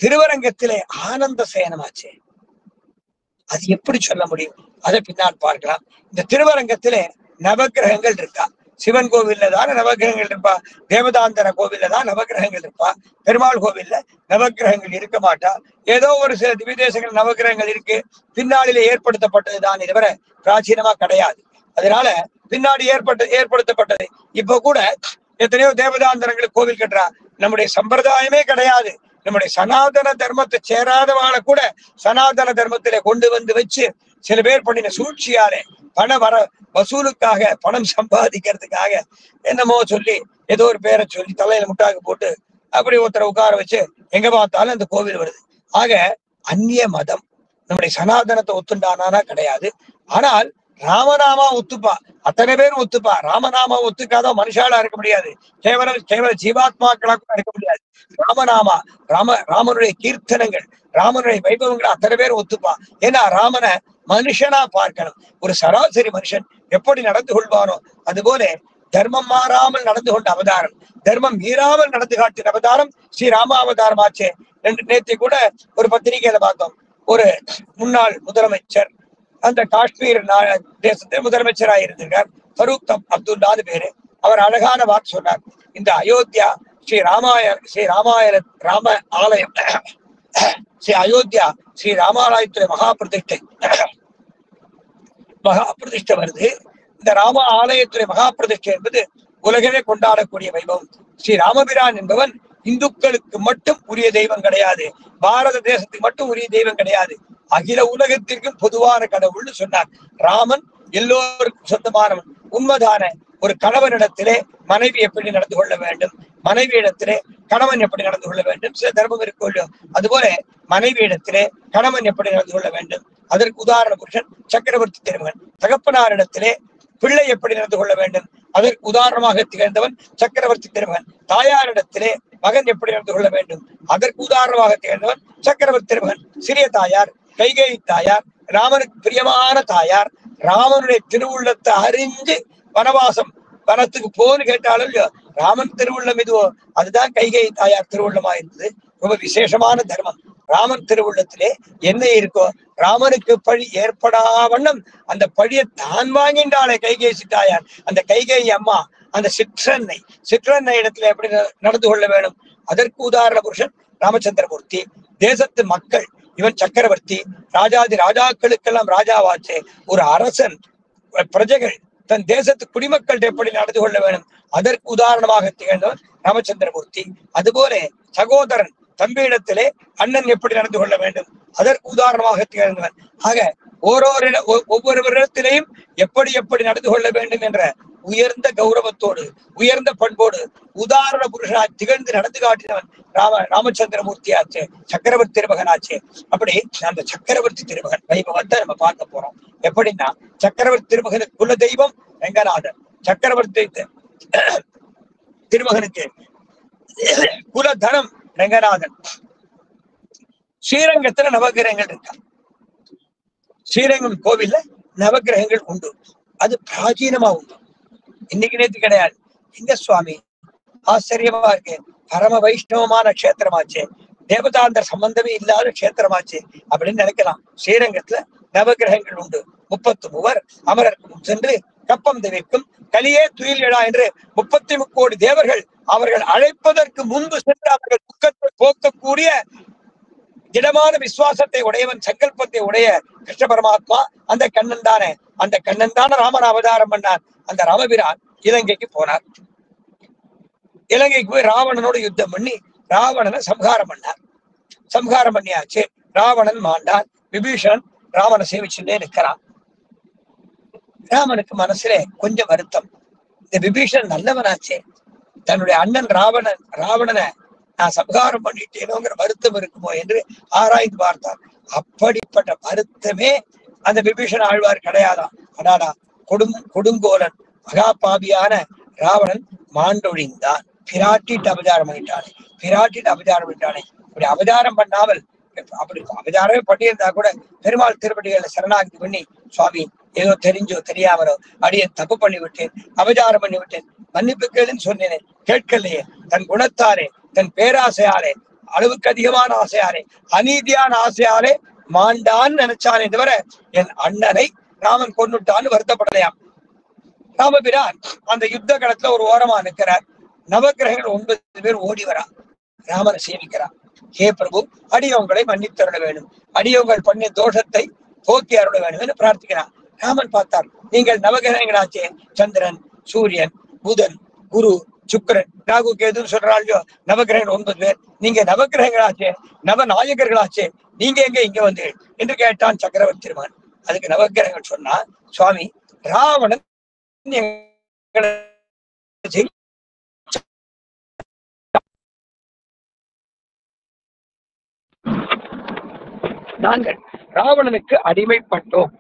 திருவரங்கத்திலே ஆனந்த சயனமாச்சு, அது எப்படி சொல்ல முடியும்? அதை பின்னால் பார்க்கலாம். இந்த திருவரங்கத்திலே நவகிரகங்கள் இருக்கா. சிவன் கோவில்ல தானே நவகிரகங்கள் இருப்பா, தேவதாந்தர கோவில்ல தான் நவகிரகங்கள் இருப்பா. பெருமாள் கோவில்ல நவகிரகங்கள் இருக்க மாட்டா. ஏதோ ஒரு சில திவ்யதேசங்கள் நவகிரகங்கள் இருக்கு, பின்னாளிலே ஏற்படுத்தப்பட்டதுதான், இதுவரை பிராச்சீனமா கிடையாது. அதனால பின்னாடி ஏற்படுத்தப்பட்டது. இப்ப கூட எத்தனையோ தேவதாந்தரங்களுக்கு கோவில் கட்டுறா. நம்முடைய சம்பிரதாயமே கிடையாது. நம்முடைய சனாதன தர்மத்தை சேராதவாளை கூட சனாதன தர்மத்திலே கொண்டு வந்து வச்சு சில பேர் பண்ணின சூழ்ச்சியாலே பண வசூலுக்காக, பணம் சம்பாதிக்கிறதுக்காக என்னமோ சொல்லி ஏதோ ஒரு பேரை சொல்லி தலையில முட்டாக்கு போட்டு அப்படி ஒருத்தரை உட்கார வச்சு எங்க பார்த்தாலும் அந்த கோவில் வருது. ஆக அந்நிய மதம் நம்முடைய சனாதனத்தை ஒத்துண்டானா கிடையாது. ஆனால் ராமநாமா ஒத்துப்பா, அத்தனை பேரும் ஒத்துப்பா. ராமநாமா ஒத்துக்காத மனுஷாலா இருக்க முடியாது, கேவல ஜீவாத்மாக்களா கூட இருக்க முடியாது. ராமநாமா, ராமனுடைய கீர்த்தனங்கள், ராமனுடைய வைபவங்களை அத்தனை பேரும் ஒத்துப்பா. ஏன்னா ராமனை மனுஷனா பார்க்கணும். ஒரு சராசரி மனுஷன் எப்படி நடந்து கொள்வானோ அதுபோல தர்மம் மாறாமல் நடந்து கொண்ட அவதாரம், தர்மம் மீறாமல் நடந்து காட்டின அவதாரம் ஸ்ரீ ராமாவதாரம் ஆச்சே. நேற்று கூட ஒரு பத்திரிகையில பார்த்தோம், ஒரு முன்னாள் முதலமைச்சர், அந்த காஷ்மீர் தேசத்தில் முதலமைச்சராக இருந்திருக்கார், ஃபரூக் அப்துல்லான்னு பேரு. அவர் அழகான வாக்கு சொன்னார். இந்த அயோத்தியா ஸ்ரீ அயோத்தியா ஸ்ரீ ராமாலயத்துடைய மகா பிரதிஷ்டை வருது. இந்த ராம ஆலயத்துடைய மகா பிரதிஷ்டை என்பது உலகமே கொண்டாடக்கூடிய வைபவம். ஸ்ரீ ராமபிரான் என்பவன் இந்துக்களுக்கு மட்டும் உரிய தெய்வம் கிடையாது, பாரத தேசத்துக்கு மட்டும் உரிய தெய்வம் கிடையாது, அகில உலகத்திற்கும் பொதுவான கடவுள்னு சொன்னார். ராமன் எல்லோருக்கும் சொந்தமானவன். உண்மைதான. ஒரு கணவனிடத்திலே மனைவி எப்படி நடந்து கொள்ள வேண்டும், மனைவி இடத்திலே கணவன் எப்படி நடந்து கொள்ள வேண்டும், சில தர்மம் இருக்கும். அதுபோல மனைவி இடத்திலே கணவன் எப்படி நடந்து கொள்ள வேண்டும், அதற்கு உதாரண புருஷன் சக்கரவர்த்தி திருமகன். தகப்பனாரிடத்திலே பிள்ளை எப்படி நடந்து கொள்ள வேண்டும், அதற்கு உதாரணமாக திகழ்ந்தவன் சக்கரவர்த்தி திருமகன். தாயாரிடத்திலே மகன் எப்படி நடந்து கொள்ள வேண்டும், அதற்கு உதாரணமாக திகழ்ந்தவன் சக்கரவர்த்தி திருமகன். சிறிய தாயார் கைகேயி தாயார், ராமனுக்கு பிரியமான தாயார். ராமனுடைய திருவுள்ளத்தை அறிஞ்சு வனத்துக்கு போன்னு கேட்டாலும் இல்லையோ, ராமன் திருவுள்ளம் இதுவோ அதுதான் கைகேயி தாயார் திருவுள்ளமா இருந்தது. ரொம்ப விசேஷமான தர்மம். ராமன் திருவுள்ளத்திலே என்ன இருக்கோ, ராமனுக்கு பழி ஏற்படா வண்ணம் அந்த பழியை தான் வாங்கின்றாளே கைகேயி தாயார், அந்த கைகேயி அம்மா, அந்த சிற்றன்னை இடத்துல எப்படி நடந்து கொள்ள வேணும், அதற்கு உதாரண புருஷன் ராமச்சந்திரமூர்த்தி. தேசத்து மக்கள், இவன் சக்கரவர்த்தி, ராஜாக்களுக்கெல்லாம் ராஜாவாச்சே. ஒரு அரசன், பிரஜைகள் தன் தேசத்து குடிமக்கள் எப்படி நடந்து கொள்ள வேணும், அதற்கு உதாரணமாக திகழ்ந்தவன் ராமச்சந்திரமூர்த்தி. அதுபோல சகோதரன் தம்பியிடத்திலே அண்ணன் எப்படி நடந்து கொள்ள வேண்டும், அதற்கு உதாரணமாக திகழ்ந்தவன். ஆக ஒவ்வொருவரிடத்திலையும் எப்படி நடந்து கொள்ள வேண்டும் என்ற உயர்ந்த கௌரவத்தோடு உயர்ந்த பண்போடு உதாரண புருஷனா திகழ்ந்து நடந்து காட்டினவன் ராமச்சந்திரமூர்த்தி ஆச்சு, சக்கரவர்த்தி திருமகன் ஆச்சு. அப்படி அந்த சக்கரவர்த்தி திருமகன் வைபவத்தை நம்ம பார்க்க போறோம். எப்படின்னா, சக்கரவர்த்தி திருமகனுக்கு குல தெய்வம் ரங்கநாதன், சக்கரவர்த்தி திருமகனுக்கு குல தனம் ரங்கநாதன். ஸ்ரீரங்கத்துல நவகிரகங்கள் இருக்கா. ஸ்ரீரங்கம் கோவில்ல நவகிரகங்கள் உண்டு. அது பிராச்சீனமா உண்டு, இன்னைக்கு நேற்று கிடையாது. எங்க சுவாமி ஆச்சரியமா இருக்கு, பரம வைஷ்ணவமான கஷேத்திரமாச்சு, தேவதாந்தர் சம்பந்தமே இல்லாத கஷேத்திரமாச்சு அப்படின்னு நினைக்கலாம். ஸ்ரீரங்கத்துல நவகிரகங்கள் உண்டு. 33 அமரருக்கு சென்று கப்பம் தவிர்க்கும் கலியே துயில் எழா என்று 33 கோடி தேவர்கள் அவர்கள் அழைப்பதற்கு முன்பு சென்று அவர்கள் துக்கத்தை போக்கக்கூடிய திடமான விசுவாசத்தை உடையவன், சங்கல்பத்தை உடைய கிருஷ்ண பரமாத்மா அந்த கண்ணன் தானே. அந்த கண்ணன் தானே ராமன் அவதாரம் பண்ணார். அந்த ராமபிரான் இலங்கைக்கு போனார். இலங்கைக்கு போய் ராவணனோட யுத்தம் பண்ணி ராவணனை சம்ஹாரம் பண்ணார். சம்ஹாரம் பண்ணியாச்சு, ராவணன் மாண்டான். விபீஷணன் ராமனை சேவிச்சுட்டே நிற்கிறான். ராமனுக்கு மனசுல கொஞ்சம் வருத்தம், இந்த விபீஷணன் நல்லவனாச்சே, தன்னுடைய அண்ணன் ராவணனை நான் சம்ஹாரம் பண்ணிட்டேனோங்கிற வருத்தம் இருக்குமோ என்று ஆராய்ந்து பார்த்தார். அப்படிப்பட்ட வருத்தமே அந்த விபீஷண ஆழ்வார் கிடையாதான். அடாடா, கொடுங்கோலன் மகாபாபியான ராவணன் மாண்டொழிந்தான், பிராட்டிட்டு அபச்சாரம் பண்ணிட்டானே, இப்படி அபச்சாரம் பண்ணாமல், அப்படி அபச்சாரமே பண்ணியிருந்தா கூட பெருமாள் திருப்படிகளை சரணாகதி பண்ணி, சுவாமி ஏதோ தெரிஞ்சோ தெரியாமலோ அடியேன் தப்பு பண்ணி விட்டேன், அபச்சாரம் பண்ணி விட்டேன், மன்னிப்பு கேளுன்னு சொன்னேனே, கேட்கலையே, தன் குணத்தாலே தன் பேராசையாலே அளவுக்கு அதிகமான ஆசையாலே அநீதியான ஆசையாலே மாண்டான்னு நினைச்சானே தவிர என் அண்ணனை ராமன் கொன்னுட்டான்னு வருத்தப்படலையாம். ராமபிரான் அந்த யுத்த களத்துல ஒரு ஓரமா நிற்கிறார். நவகிரகங்கள் 9 பேர் ஓடி வரா, ராமனை சேவிக்கிறார். ஹே பிரபு, அடியவங்களை மன்னித்தருள வேண்டும், அடியவங்கள் பண்ணிய தோஷத்தை போக்கி அருள வேண்டும் என்று பிரார்த்திக்கிறார். ராமன் பார்த்தார், நீங்கள் நவகிரகங்களாச்சே, சந்திரன், சூரியன், புதன், குரு, சுக்கரன், ராகு, கேதுன்னு சொல்றாளோ, நவகிரகங்கள் 9 பேர், நீங்க நவகிரகங்களாச்சே, நவநாயகர்களாச்சே, நீங்க எங்க இங்க வந்து என்று கேட்டான் சக்கரவர்த்தி திருமகன். அதுக்கு நவகிரகங்கள் சொன்னா, சுவாமி ராவணன் நாங்கள் ராவணனுக்கு அடிமைப்பட்டோம்.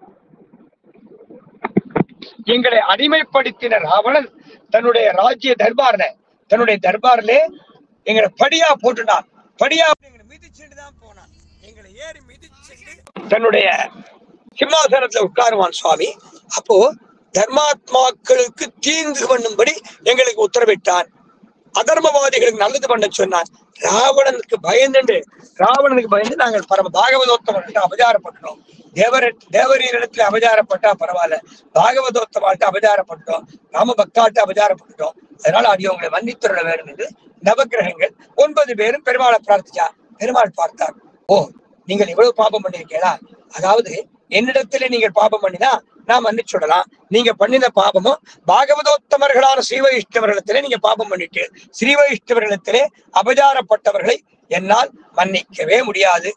எங்களை அடிமைப்படுத்தின ராவணன் தன்னுடைய ராஜ்ய தர்பார்ல எங்களை படியா போட்டுட்டான். படியா எங்களை மிதிச்சுட்டு தான் போனான். எங்களை ஏறி மிதிச்சுட்டு தன்னுடைய சிம்மாசனத்துல உட்காருவான் சுவாமி. அப்போ தர்மாத்மாக்களுக்கு தீங்கு பண்ணும்படி எங்களுக்கு உத்தரவிட்டான். அதர்மவாதிகளுக்கு நல்லது பண்ண சொன்னான். ராவணனுக்கு பயந்து நாங்கள் பரம பாகவதோத்தமர்கிட்ட அபச்சாரப்பட்டோம். தேவரீரிடத்துல அபச்சாரப்பட்டா பரவாயில்ல, பாகவதோத்தமாட்ட அபச்சாரப்பட்டோம், ராம பக்தாட்ட அபச்சாரப்பட்டுட்டோம். அதனால அடியவங்களை மன்னித்துள்ள வேண்டும் என்று நவகிரகங்கள் 9 பேரும் பெருமாளை பிரார்த்திச்சா. பெருமாள் பார்த்தார், ஓ நீங்கள் இவ்வளவு பாபம் பண்ணிருக்கீங்களா, அதாவது என்னிடத்திலே நீங்கள் பாபம் பண்ணினா நான் மன்னிச்சுடலாம். நீங்க பண்ணின பாபமும் பாகவதோத்தமர்களான ஸ்ரீவைஷ்ணவர்களிடத்திலே நீங்க பாபம் பண்ணிட்டு, ஸ்ரீவைஷ்ணவர்களிடத்திலே அபச்சாரப்பட்டவர்களை என்னால் மன்னிக்கவே முடியாது,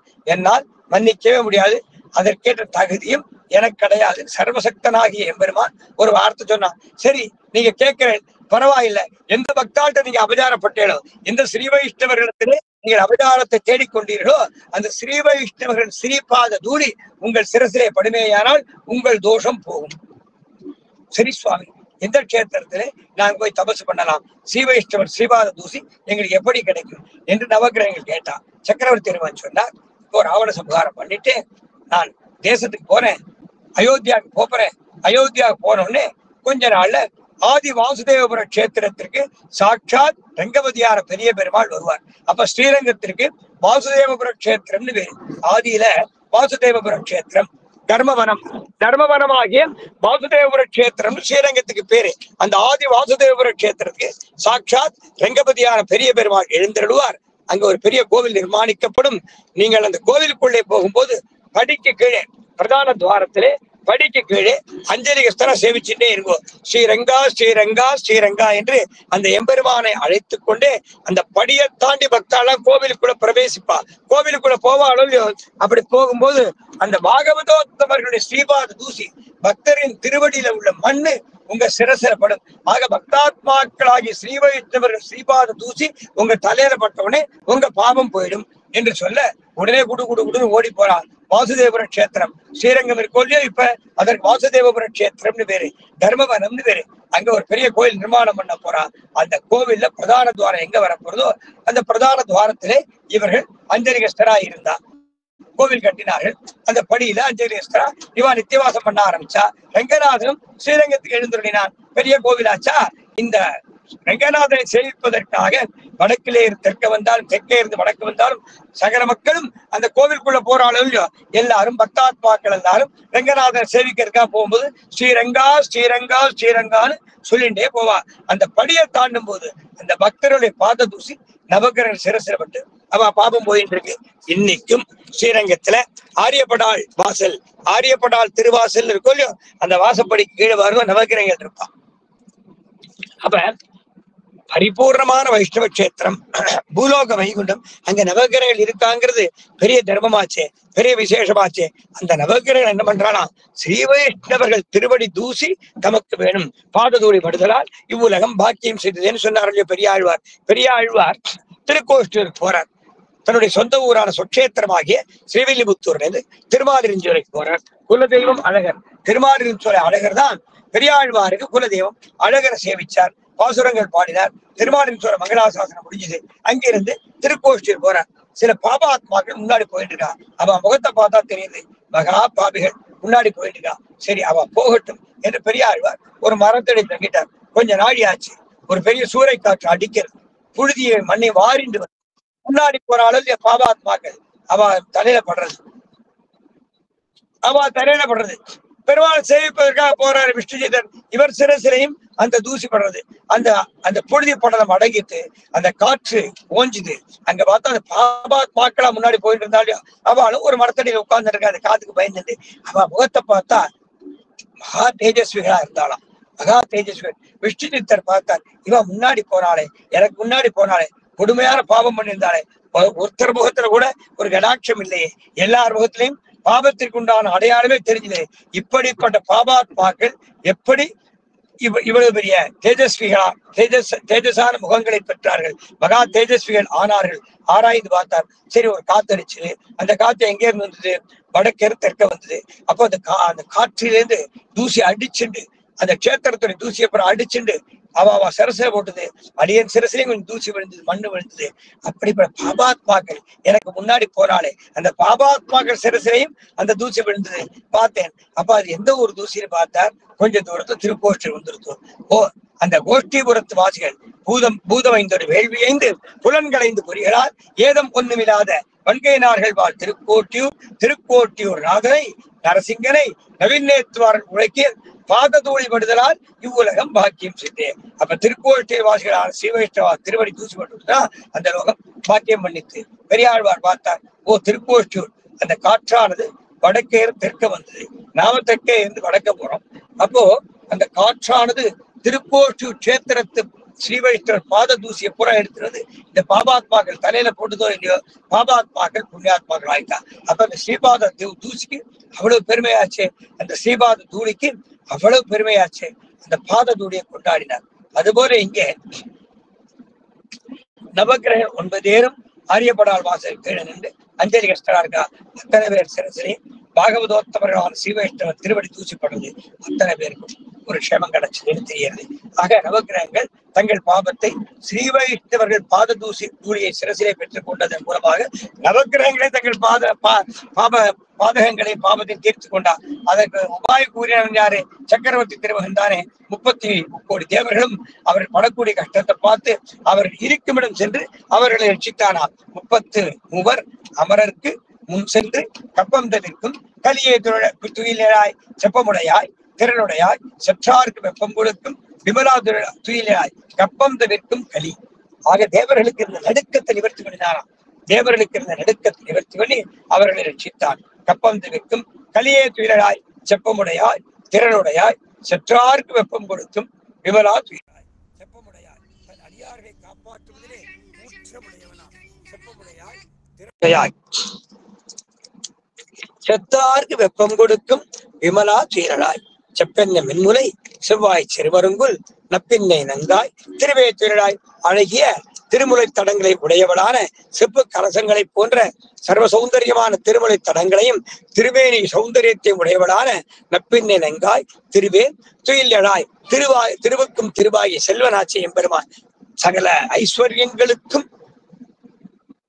அதற்கேற்ற தகுதியும் எனக்கு கிடையாது. சர்வசக்தனாகிய எம்பெருமான் ஒரு வார்த்தை சொன்னான். சரி, நீங்க கேட்கிறேன், பரவாயில்லை, எந்த பக்தாள்கிட்ட நீங்க அபச்சாரப்பட்டீங்களோ, எந்த ஸ்ரீவைஷ்ணவர்களிடத்திலே நீங்கள் அபச்சாரத்தை தேடிக்கொண்டீர்களோ, அந்த ஸ்ரீவைஷ்ணவர்கள் ஸ்ரீபாத தூளி உங்கள் சிரசிலே படுமையானால் உங்கள் தோஷம் போகும். சரி சுவாமி, எந்த கஷேத்திரத்திலே நாங்கள் போய் தபசு பண்ணலாம், ஸ்ரீவைஷ்ணவர் ஸ்ரீபாத தூசி எங்களுக்கு எப்படி கிடைக்கும் என்று நவகிரகங்கள் கேட்டான். சக்கரவர்த்தி திருமகன் சொன்னார், இப்போ ராவண சம்ஹாரம் பண்ணிட்டு நான் தேசத்துக்கு போறேன், அயோத்தியாவுக்கு போறேன். அயோத்தியாவுக்கு போனோடனே கொஞ்ச நாள்ல ஆதி வாசுதேவபுர கஷேத்திரத்திற்கு சாட்சாத் ரங்கவதியான பெரிய பெருமாள் வருவார். அப்ப ஸ்ரீரங்கத்திற்கு வாசுதேவபுர கஷேத்திரம்னு பேரு. ஆதியில வாசுதேவபுர கஷேத்திரம், தர்மவனமாகிய வாசுதேவபுர கஷேத்திரம் ஸ்ரீரங்கத்துக்கு பேரு. அந்த ஆதி வாசுதேவபுர கஷேத்திரத்துக்கு சாட்சாத் ரங்கபதியான பெரிய பெருமாள் எழுந்தருளுவார். அங்க ஒரு பெரிய கோவில் நிர்மாணிக்கப்படும். நீங்கள் அந்த கோவிலுக்குள்ளே போகும்போது படிக்கு கீழே, பிரதான துவாரத்திலே படிக்கு கீழே அஞ்சலிகஸ்தனை சேவிச்சுட்டே இருக்கும். ஸ்ரீரங்கா ஸ்ரீரங்கா ஸ்ரீரங்கா என்று அந்த எம்பெருமானை அழைத்து கொண்டே அந்த படியை தாண்டி பக்தாலாம் கோவிலுக்குள்ள பிரவேசிப்பா. கோவிலுக்குள்ள போவாலும் அப்படி போகும்போது அந்த பாகவதோத்தமர்களுடைய ஸ்ரீபாத தூசி, பக்தரின் திருவடியில உள்ள மண்ணு உங்க சிரசிலப்படும். ஆக பக்தாத்மாக்களாகி ஸ்ரீ வைஷ்ணவர்கள் ஸ்ரீபாத தூசி உங்க தலையில பட்டவுடனே உங்க பாவம் போயிடும் என்று சொல்ல உடனே குடு ஓடி போறான். வாசுதேவபுர கஷேத்திரம் ஸ்ரீரங்கம் இருக்கோல்லையோ, இப்ப அதற்கு வாசுதேவபுர கஷேத்திரம்னு பேரு, தர்மவனம்னு பேரு. அங்க ஒரு பெரிய கோயில் நிர்மாணம் பண்ண போறான். அந்த கோவில்ல பிரதான துவாரம் எங்க வரப்போறதோ அந்த பிரதான துவாரத்திலே இவர்கள் அஞ்சலிகஸ்தரா இருந்தா கோவில் கட்டினார்கள். அந்த படியில அஞ்சலிகஸ்தரா இவா நித்தியவாசம் பண்ண ஆரம்பிச்சா. ரங்கநாதனும் ஸ்ரீரங்கத்துக்கு எழுந்துள்ளினான். பெரிய கோவிலாச்சா. இந்த ரங்கநாதனை சேவிப்பதற்காக வடக்கிலே இருந்து தெற்க வந்தாலும் தெற்கே இருந்து வடக்கு வந்தாலும் சகல மக்களும் அந்த கோவிலுக்குள்ள போறாலும் எல்லாரும் பக்தாத்மாக்கள் எல்லாரும் ரங்கநாதனை சேவிக்கிறதுக்காக போகும்போது ஸ்ரீரங்கா ஸ்ரீரங்கா ஸ்ரீரங்கான்னு சொல்லிண்டே போவா. அந்த படியை தாண்டும் போது அந்த பக்தருடைய பாத தூசி நவகிரக சிரசில பட்டு அவ பாபம் போயிட்டு இருக்கு. இன்னைக்கும் ஸ்ரீரங்கத்துல ஆரியப்படாள் வாசல், ஆரியப்படாள் திருவாசல் இருக்கும் இல்லையோ, அந்த வாசப்படிக்கு கீழே வருவ நவகிரகங்கள் இருப்பான். அப்ப பரிபூர்ணமான வைஷ்ணவ கஷேத்திரம் பூலோக வைகுண்டம், அங்க நவகிரகங்கள் இருக்காங்கிறது பெரிய தர்மமாச்சே, பெரிய விசேஷமாச்சே. அந்த நவகிரகங்கள் என்ன பண்றானா, ஸ்ரீ வைஷ்ணவர்கள் திருவடி தூசி தமக்கு வேணும், பாததூளி படுதலால் இவ்வுலகம் பாக்கியம் செய்ததுன்னு சொன்னார் பெரியாழ்வார். பெரியாழ்வார் திருக்கோஷ்டூருக்கு போறார். தன்னுடைய சொந்த ஊரான சொற்கேத்திரமாகிய ஸ்ரீவில்லிபுத்தூர்லேருந்து திருமாலிருஞ்சோலைக்கு போறார். குலதெய்வம் அழகர். திருமாலிருஞ்சோலை அழகர் தான் பெரியாழ்வாருக்கு குலதெய்வம். அழகரை சேவிச்சார், பாசுரங்கள் பாடினார். திருமாலிருஞ்சோலை மங்களாசாசனம் முடிஞ்சது. அங்கிருந்து திருக்கோஷ்டூர் போறார். சில பாபாத்மாக்கள் முன்னாடி போயிட்டு இருக்கா. அவ முகத்தை பார்த்தா தெரியுது மகா பாபிகள் முன்னாடி போயிட்டு இருக்கா. சரி அவ போகட்டும் என்று பெரியாழ்வார் ஒரு மரத்தடி தங்கிட்டார். கொஞ்ச நாழி ஆச்சு. ஒரு பெரிய சூறை காற்று அடிக்கிறது. புழுதியை மண்ணை வாரிண்டு முன்னாடி போற அளவு பாபாத்மாக்கள் அவ தலையில படுறது, அவ தலையில படுறது. பெருமாள் சேவிப்பதற்காக போறாரு விஷ்ணுஜிதர். இவர் சிறையும் அந்த தூசி படுறது. அந்த அந்த புழுதி படலம் அடங்கிட்டு அந்த காற்று ஓஞ்சுது. அங்க பார்த்தா அந்த பாபாத்மாக்களா முன்னாடி போயிட்டு இருந்தாலும் அவளும் ஒரு மரத்தடியில உட்கார்ந்து இருக்கா. அந்த காத்துக்கு பயந்துட்டு அவ முகத்தை பார்த்தா மகா தேஜஸ்விகளா இருந்தாளாம். மகா தேஜஸ்வன். விஷ்ணுஜித்தர் பார்த்தார், இவன் முன்னாடி போனாலே, எனக்கு முன்னாடி போனாலே, கொடுமையான பாவம் பண்ணியிருந்தாலே, ஒருத்தர் முகத்துல கூட ஒரு கடாட்சம் இல்லையே, எல்லார் முகத்திலையும் பாபத்திற்கு உண்டான அடையாளமே தெரிஞ்சது. இப்படிப்பட்ட பாபாத்மாக்கள் எப்படி இவ்வளவு பெரிய தேஜஸ்விகளா தேஜஸான முகங்களை பெற்றார்கள், மகா தேஜஸ்விகள் ஆனார்கள். ஆராய்ந்து பார்த்தார். சரி ஒரு காத்தடிச்சு, அந்த காத்து எங்கே இருந்து வந்தது, வடக்கேறு தெற்க வந்தது. அப்போ அந்த காற்றிலேருந்து தூசி அடிச்சுண்டு, அந்த கஷேத்திரத்துடைய தூசியை அப்புறம் அடிச்சுண்டு அவ சிரசில போட்டது. அடியன் சிரசிலையும் கொஞ்சம் தூசி விழுந்தது, மண்ணு விழுந்தது. அப்படிப்பட்ட பாபாத்மாக்கள் எனக்கு முன்னாடி போனாலே அந்த பாபாத்மாக்கள் சிரசிலையும் அந்த தூசி விழுந்தது பார்த்தேன். அப்ப அது எந்த ஒரு தூசின்னு பார்த்தார். கொஞ்ச தூரத்துல திருக்கோஷ்டி வந்துருத்தோம். ஓ அந்த கோஷ்டிபுரத்து வாசிகள் பூதமைந்தோடு வேள்வியைந்து புலன்களைந்து பொறிகளால் ஏதம் ஒண்ணுமில்லாத வன்கையினார்கள் வாழ் திருக்கோட்டியூர் நாதனை நரசிங்கனை நவீனேத்துவாரன் உழைக்கிய பாததூளி படுதலால் இவ்வுலகம் பாக்கியம் செய்தே. அப்ப திருக்கோஷ்டி வாசிகளான ஸ்ரீவைஷ்ணவா திருவடி தூசி பட்டுனா அந்த லோகம் பாக்கியம் பண்ணித்து. பெரியாழ்வார் பார்த்தார், ஓ திருக்கோஷ்டியூர் அந்த காற்றானது வடக்கே தெற்க வந்தது, நாம தெற்கே இருந்து வடக்க போறோம். அப்போ அந்த காற்றானது திருக்கோஷ்டியூர் கஷேத்திரத்து ஸ்ரீ வைஷ்ணவர் பாத தூசியை புற எடுத்துறது. இந்த பாபாத்மாக்கள் தலையில போட்டுதோ இல்லையோ, பாபாத்மாக்கள் புண்ணியாத்மாக்கள் ஆயிட்டா. அப்ப அந்த ஸ்ரீபாத தூசிக்கு அவ்வளவு பெருமையாச்சு, அந்த ஸ்ரீபாத தூளிக்கு அவ்வளவு பெருமையாச்சு. அந்த பாத தூளியை கொண்டாடினார். அதுபோல இங்கே நவகிரக 9 பேரும் ஆரியப்படால் வாசல் கீழே நின்று அஞ்சலி கஷ்டா இருக்கா. அத்தனை பேர் சிரசிலையும் பாகவதோத்தமர்களான ஸ்ரீவைஷ்ணவர் திருவடி தூசிப்படுறது அத்தனை பேருக்கும் ஒரு க்ஷேமம் கிடைச்சதுன்னு தெரிகிறது. ஆக நவகிரகங்கள் தங்கள் பாபத்தை ஸ்ரீவைஷ்ணவர்கள் பாத தூளியை சிரசிலே பெற்றுக் கொண்டதன் மூலமாக நவகிரகங்களை தங்கள் பாதகங்களை பாவத்தை தீர்த்து கொண்டார். அதற்கு உபாய கூறினவன் யாரு? சக்கரவர்த்தி திருமகன் தானே. 30 கோடி தேவர்களும் அவர் படக்கூடிய கஷ்டத்தை பார்த்து அவர்கள் இருக்குமிடம் சென்று அவர்களை ரட்சித்தானாம். 33 அமரருக்கு முன் சென்று கப்பம் தவிர்க்கும் கலியை துயிலாய் செப்பமுடையாய் திறனுடையாய் செற்றாருக்கு வெப்பம் கொடுக்கும் விமலா துயிலாய் கப்பம் தவிர்க்கும் கலி. ஆக தேவர்களுக்கு இருந்த நடுக்கத்தை நிவர்த்தி பண்ணினாராம். தேவர்களுக்கு இருந்த நடுக்கத்தை நிவர்த்தி பண்ணி அவர்களை ரட்சித்தான். கப்பம் தவிர்க்கும் கலியே துயிலாய் செப்பமுடையாய் திறனுடையாய் செற்றாருக்கு வெப்பம் கொடுக்கும் விமலா துயிலாய் செப்பமுடையாய் தன் அடியார்களை காப்பாற்றுவதிலே ஊற்றமுடையவனா செப்பமுடையாய் திறனுடையாய் செத்தார்க்கு வெப்பம் கொடுக்கும் விமலா துயிலாய் செப்பென்ன மென்முலை செவ்வாய் சிறுமருங்குல் நப்பின்னை நங்காய் திருவேற்றிழாய் அழகிய திருமுலை தடங்களை உடையவளான செப்பு கலசங்களை போன்ற சர்வ சௌந்தரியமான திருமுலை தடங்களையும் திருவேணி சௌந்தரியத்தை உடையவளான நப்பின்னை நங்காய் திருவே துயிலழாய் திருவுக்கும் திருவாகிய செல்வநாச்சி எம்பெருமான் சகல ஐஸ்வர்யங்களுக்கும்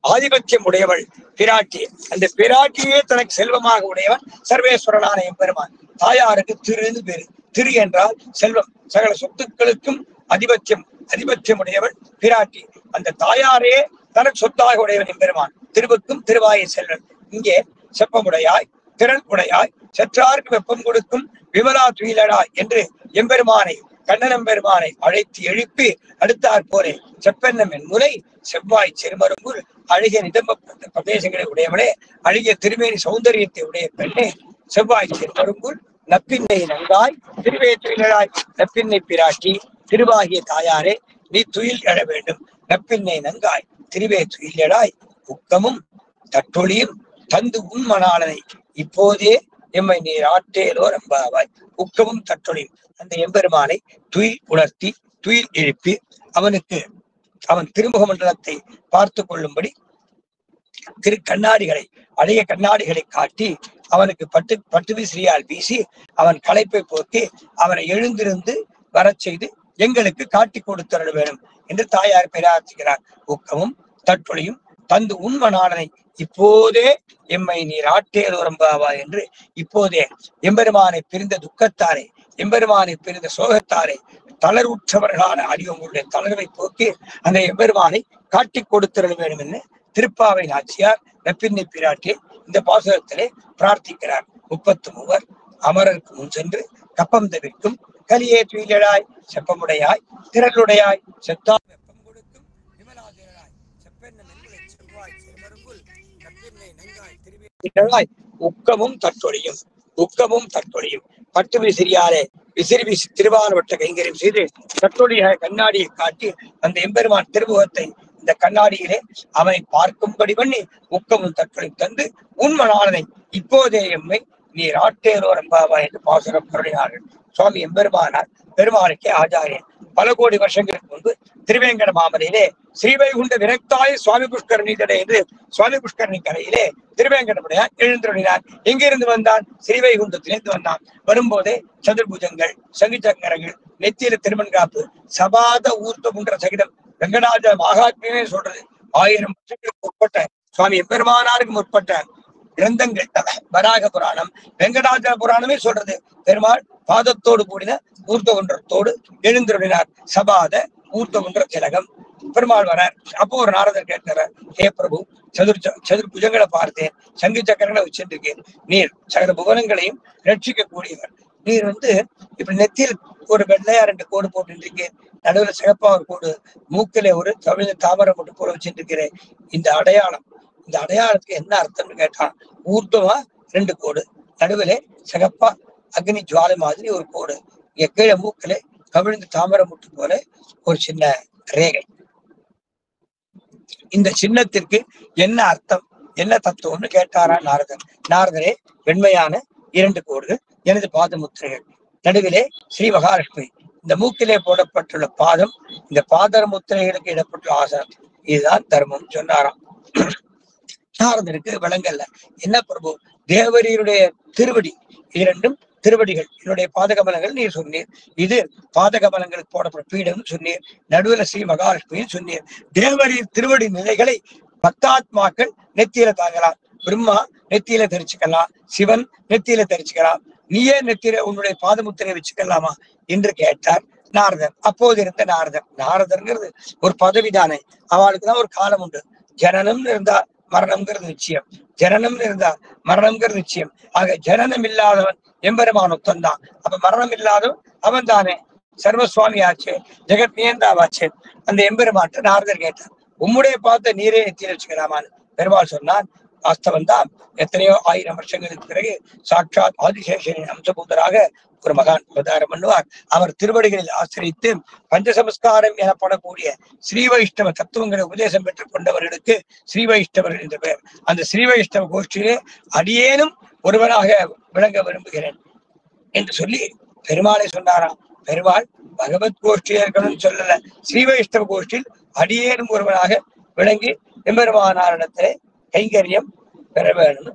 ஆதிபத்தியம் உடையவள் பிராட்டி. அந்த பிராட்டியே தனக்கு செல்வமாக உடையவன் சர்வேஸ்வரனான எம்பெருமான். தாயாருக்கு திருன்னு பேரு. திரு என்றால் செல்வம். சகல சொத்துக்களுக்கும் அதிபத்தியம் உடையவள் பிராட்டி. அந்த தாயாரே தனக்கு சொத்தாக உடையவன் எம்பெருமான். திருவுக்கும் திருவாயை செல்வன். இங்கே செப்பமுடையாய் திறன் உடையாய் செற்றாருக்கு வெப்பம் கொடுக்கும் விமலா துயிலடாய் என்று எம்பெருமானை கண்ணனம்பெருமானை அழைத்து எழுப்பி அடுத்தாற் போலே செப்பெண்ணம் என் முலை செவ்வாய் சிறுமருங்குல் அழகிய நிதம்ப பிரதேசங்களை உடையவளே, அழகிய திருமேனி சௌந்தரியத்தை உடைய பெண்ணே, செவ்வாய் சிறுமருங்குல் நப்பின்னை நங்காய் திருவேற்றிழாய் நப்பின்னை பிராட்டி திருவாகிய தாயாரே, நீ துயில் எழ வேண்டும். நப்பின்னை நங்காய் திருவே துயில் எழாய் உக்கமும் தட்டொழியும் தந்து உண்மணாளனை இப்போதே எம்மை நீர் ஆட்டேலோ ரம்பாவாய். உக்கமும் தட்டொழியும் அந்த எம்பெருமானை துயில் உணர்த்தி துயில் எழுப்பி அவன் திருமுக மண்டலத்தை பார்த்து கொள்ளும்படி கண்ணாடிகளை அழகிய கண்ணாடிகளை காட்டி அவனுக்கு பட்டு விசிறியால் வீசி அவன் களைப்பை போக்கி அவனை எழுந்திருந்து வரச் செய்து எங்களுக்கு காட்டி கொடுத்தருள வேண்டும் என்று தாயார் பிரார்த்திக்கிறார். ஊக்கமும் தட்டொழியும் தந்து உண்மனாளனை இப்போதே எம்மை நீர் ஆட்டேலோரம்பாவா என்று இப்போதே எம்பெருமானை பிரிந்த துக்கத்தாரே, எம்பெருமானை பிரிந்த சோகத்தாரே, தளர்வுற்றவர்களான அடியவங்களுடைய தளர்வை போக்கி அந்த எம்பெருமானை காட்டி கொடுத்தருள வேண்டும் என்று திருப்பாவை நாச்சியார் நப்பின்னை பிராட்டி இந்த பாசுரத்திலே பிரார்த்திக்கிறார். 33 அமரருக்கு முன் சென்று கப்பம் தவிர்க்கும் கலியே துயிலழாய் செப்பமுடையாய் திரளுடையாய் செத்தா வெப்பம் கொடுக்கும் விமலாதிரளாய் செப்பெண்ணம் என்பதை செவ்வாய் சிறுமருங்குல் நப்பின்னை நங்காய் திருவேற்றிழாய் உக்கமும் தட்டொழியும். உக்கமும் தட்டொழியும் பட்டு விசிறியாலே விசிறி வீசி திருவாரவட்ட கைங்கரியம் செய்து தட்டொழிய கண்ணாடியை காட்டி அந்த எம்பெருமான் திருமுகத்தை இந்த கண்ணாடியிலே அவனை பார்க்கும்படி பண்ணி உக்கமும் தட்டொழியும் தந்து உண்மனாளனை இப்போதே எம்மை நீர் ஆட்டேலோ ரம்பாவா என்று பாசுரம் கருளினார்கள். சுவாமி எம்பெருமானார் பெருமானுக்கே ஆச்சாரியன். பல கோடி வருஷங்களுக்கு முன்பு திருவேங்கட மாமலையிலே ஸ்ரீவைகுண்ட விரக்தாய சுவாமி புஷ்கரணி தடை என்று சுவாமி புஷ்கரணி கரையிலே திருவேங்கடமுடையார் எழுந்தருளினார். எங்கிருந்து வந்தான்? ஸ்ரீவைகுண்டத்திலிருந்து வந்தான். வரும்போதே சதுர்புஜங்கள் சங்கு சக்கரங்கள் நெத்தியில திருமண்காப்பு சபாத ஊர்த்தமுன்ற சகிதம் வெங்கடாஜ மகாத்மியமே சொல்றது. 1000 வருஷங்களுக்கு முற்பட்ட சுவாமி எம்பெருமானாருக்கு முற்பட்ட கிரந்தங்கள் வராக புராணம் வெங்கடாஜல புராணமே சொல்றது. பெருமாள் பாதத்தோடு கூடின ஊர்த்தகுன்றத்தோடு எழுந்தருளினார். சபாத ஊர்த்தகுன்ற திலகம் பெருமாள் வரார். அப்போ ஒரு நாரதர் கேட்டார், ஹே பிரபு, சதுர் புஜங்களை பார்த்தேன், சங்கு சக்கரங்களை வச்சிருக்கேன், நீர் சகல புவனங்களையும் ரட்சிக்க கூடியவர். நீர் இப்படி நெத்தியில் ஒரு வெள்ளையா 2 கோடு போட்டு இருக்கேன், நடுவுல சிகப்பா ஒரு கோடு, மூக்கில ஒரு தமிழ் தாமரை மட்டும் போல வச்சுட்டு இருக்கிறேன். இந்த அடையாளத்துக்கு என்ன அர்த்தம்னு கேட்டான். ஊர்த்தமா 2 கோடு, நடுவுல சிகப்பா அக்னி ஜுவாலை மாதிரி ஒரு கோடு, கீழே மூக்கில கவிழ்ந்து தாமரை முட்டு போல ஒரு சின்ன ரேகை. இந்த சின்னத்திற்கு என்ன அர்த்தம், என்ன தத்துவம்னு கேட்டாரா நாரதர். நாரதரே, வெண்மையான 2 கோடுகள் எனது பாத முத்திரைகள், நடுவிலே ஸ்ரீ மகாலட்சுமி, இந்த மூக்கிலே போடப்பட்டுள்ள பாதம், இந்த பாதர முத்திரைகளுக்கு இடப்பட்டுள்ள ஆசனம், இதுதான் தர்மம் சொன்னாராம். நாரதருக்கு விளங்கல்ல. என்ன பிரபு, தேவரீருடைய திருவடி, 2 திருவடிகள் என்னுடைய பாதகமலங்கள் நீர் சொன்னீர், இது பாதகமலங்களுக்கு போடப்பட்ட பீடம் சொன்னீர், நடுவில் ஸ்ரீ மகாலட்சுமின்னு சொன்னீர். தேவரீர் திருவடி நிலைகளை பக்தாத்மாக்கள் நெத்தியில தாங்கலாம். பிரம்மா நெத்தியில தெரிச்சுக்கலாம், சிவன் நெத்தியில தெரிச்சுக்கலாம், நீயே நெத்தியில உன்னுடைய பாதமுத்திரை வச்சுக்கலாமா என்று கேட்டார் நாரதர். அப்போது இருந்த நாரதர்ங்கிறது ஒரு பதவிதானே, அவளுக்குதான் ஒரு காலம் உண்டு. ஜனனம்னு இருந்தா மரணம்ங்கிறது நிச்சயம், ஜனனம் இருந்தா மரணம்ங்கிறது நிச்சயம். ஆக ஜனனம் இல்லாதவன் எம்பெருமான் ஒத்தந்தான். அப்ப மரணம் இல்லாதவன் அவன் தானே சர்வசுவாமி ஆச்சு, ஜெகத் நியந்தாவாச்சு. அந்த எம்பெருமான் நாரதர் கேட்டார், உம்முடைய பார்த்த நீரே நெத்தியில் வச்சுக்கலாமான்னு. பெருமாள் சொன்னான், வாஸ்தவன் தான். எத்தனையோ 1000 வருஷங்களுக்கு பிறகு சாட்சாத் ஆதிசேஷனின் அம்சபூதராக ஒரு மகான் அவதாரம் பண்ணுவார். அவர் திருவடிகளில் ஆசிரித்து பஞ்சசமஸ்காரம் எனப்படக்கூடிய ஸ்ரீ வைஷ்ணவ தத்துவங்களை உபதேசம் பெற்றுக் கொண்டவர்களுக்கு ஸ்ரீ வைஷ்ணவர்கள் என்ற பெயர். அந்த ஸ்ரீ வைஷ்ணவ கோஷ்டியிலே அடியேனும் ஒருவனாக விளங்க விரும்புகிறேன் என்று சொல்லி பெருமாளை சொன்னாராம். பெருமாள் பகவத் கோஷ்டியில் இருக்கணும்னு சொல்லல, ஸ்ரீ வைஷ்ணவ கோஷ்டியில் அடியேனும் ஒருவனாக விளங்கி எம்பெருமானாரிடத்திலே கைங்கரியம் பெற வேணும்னு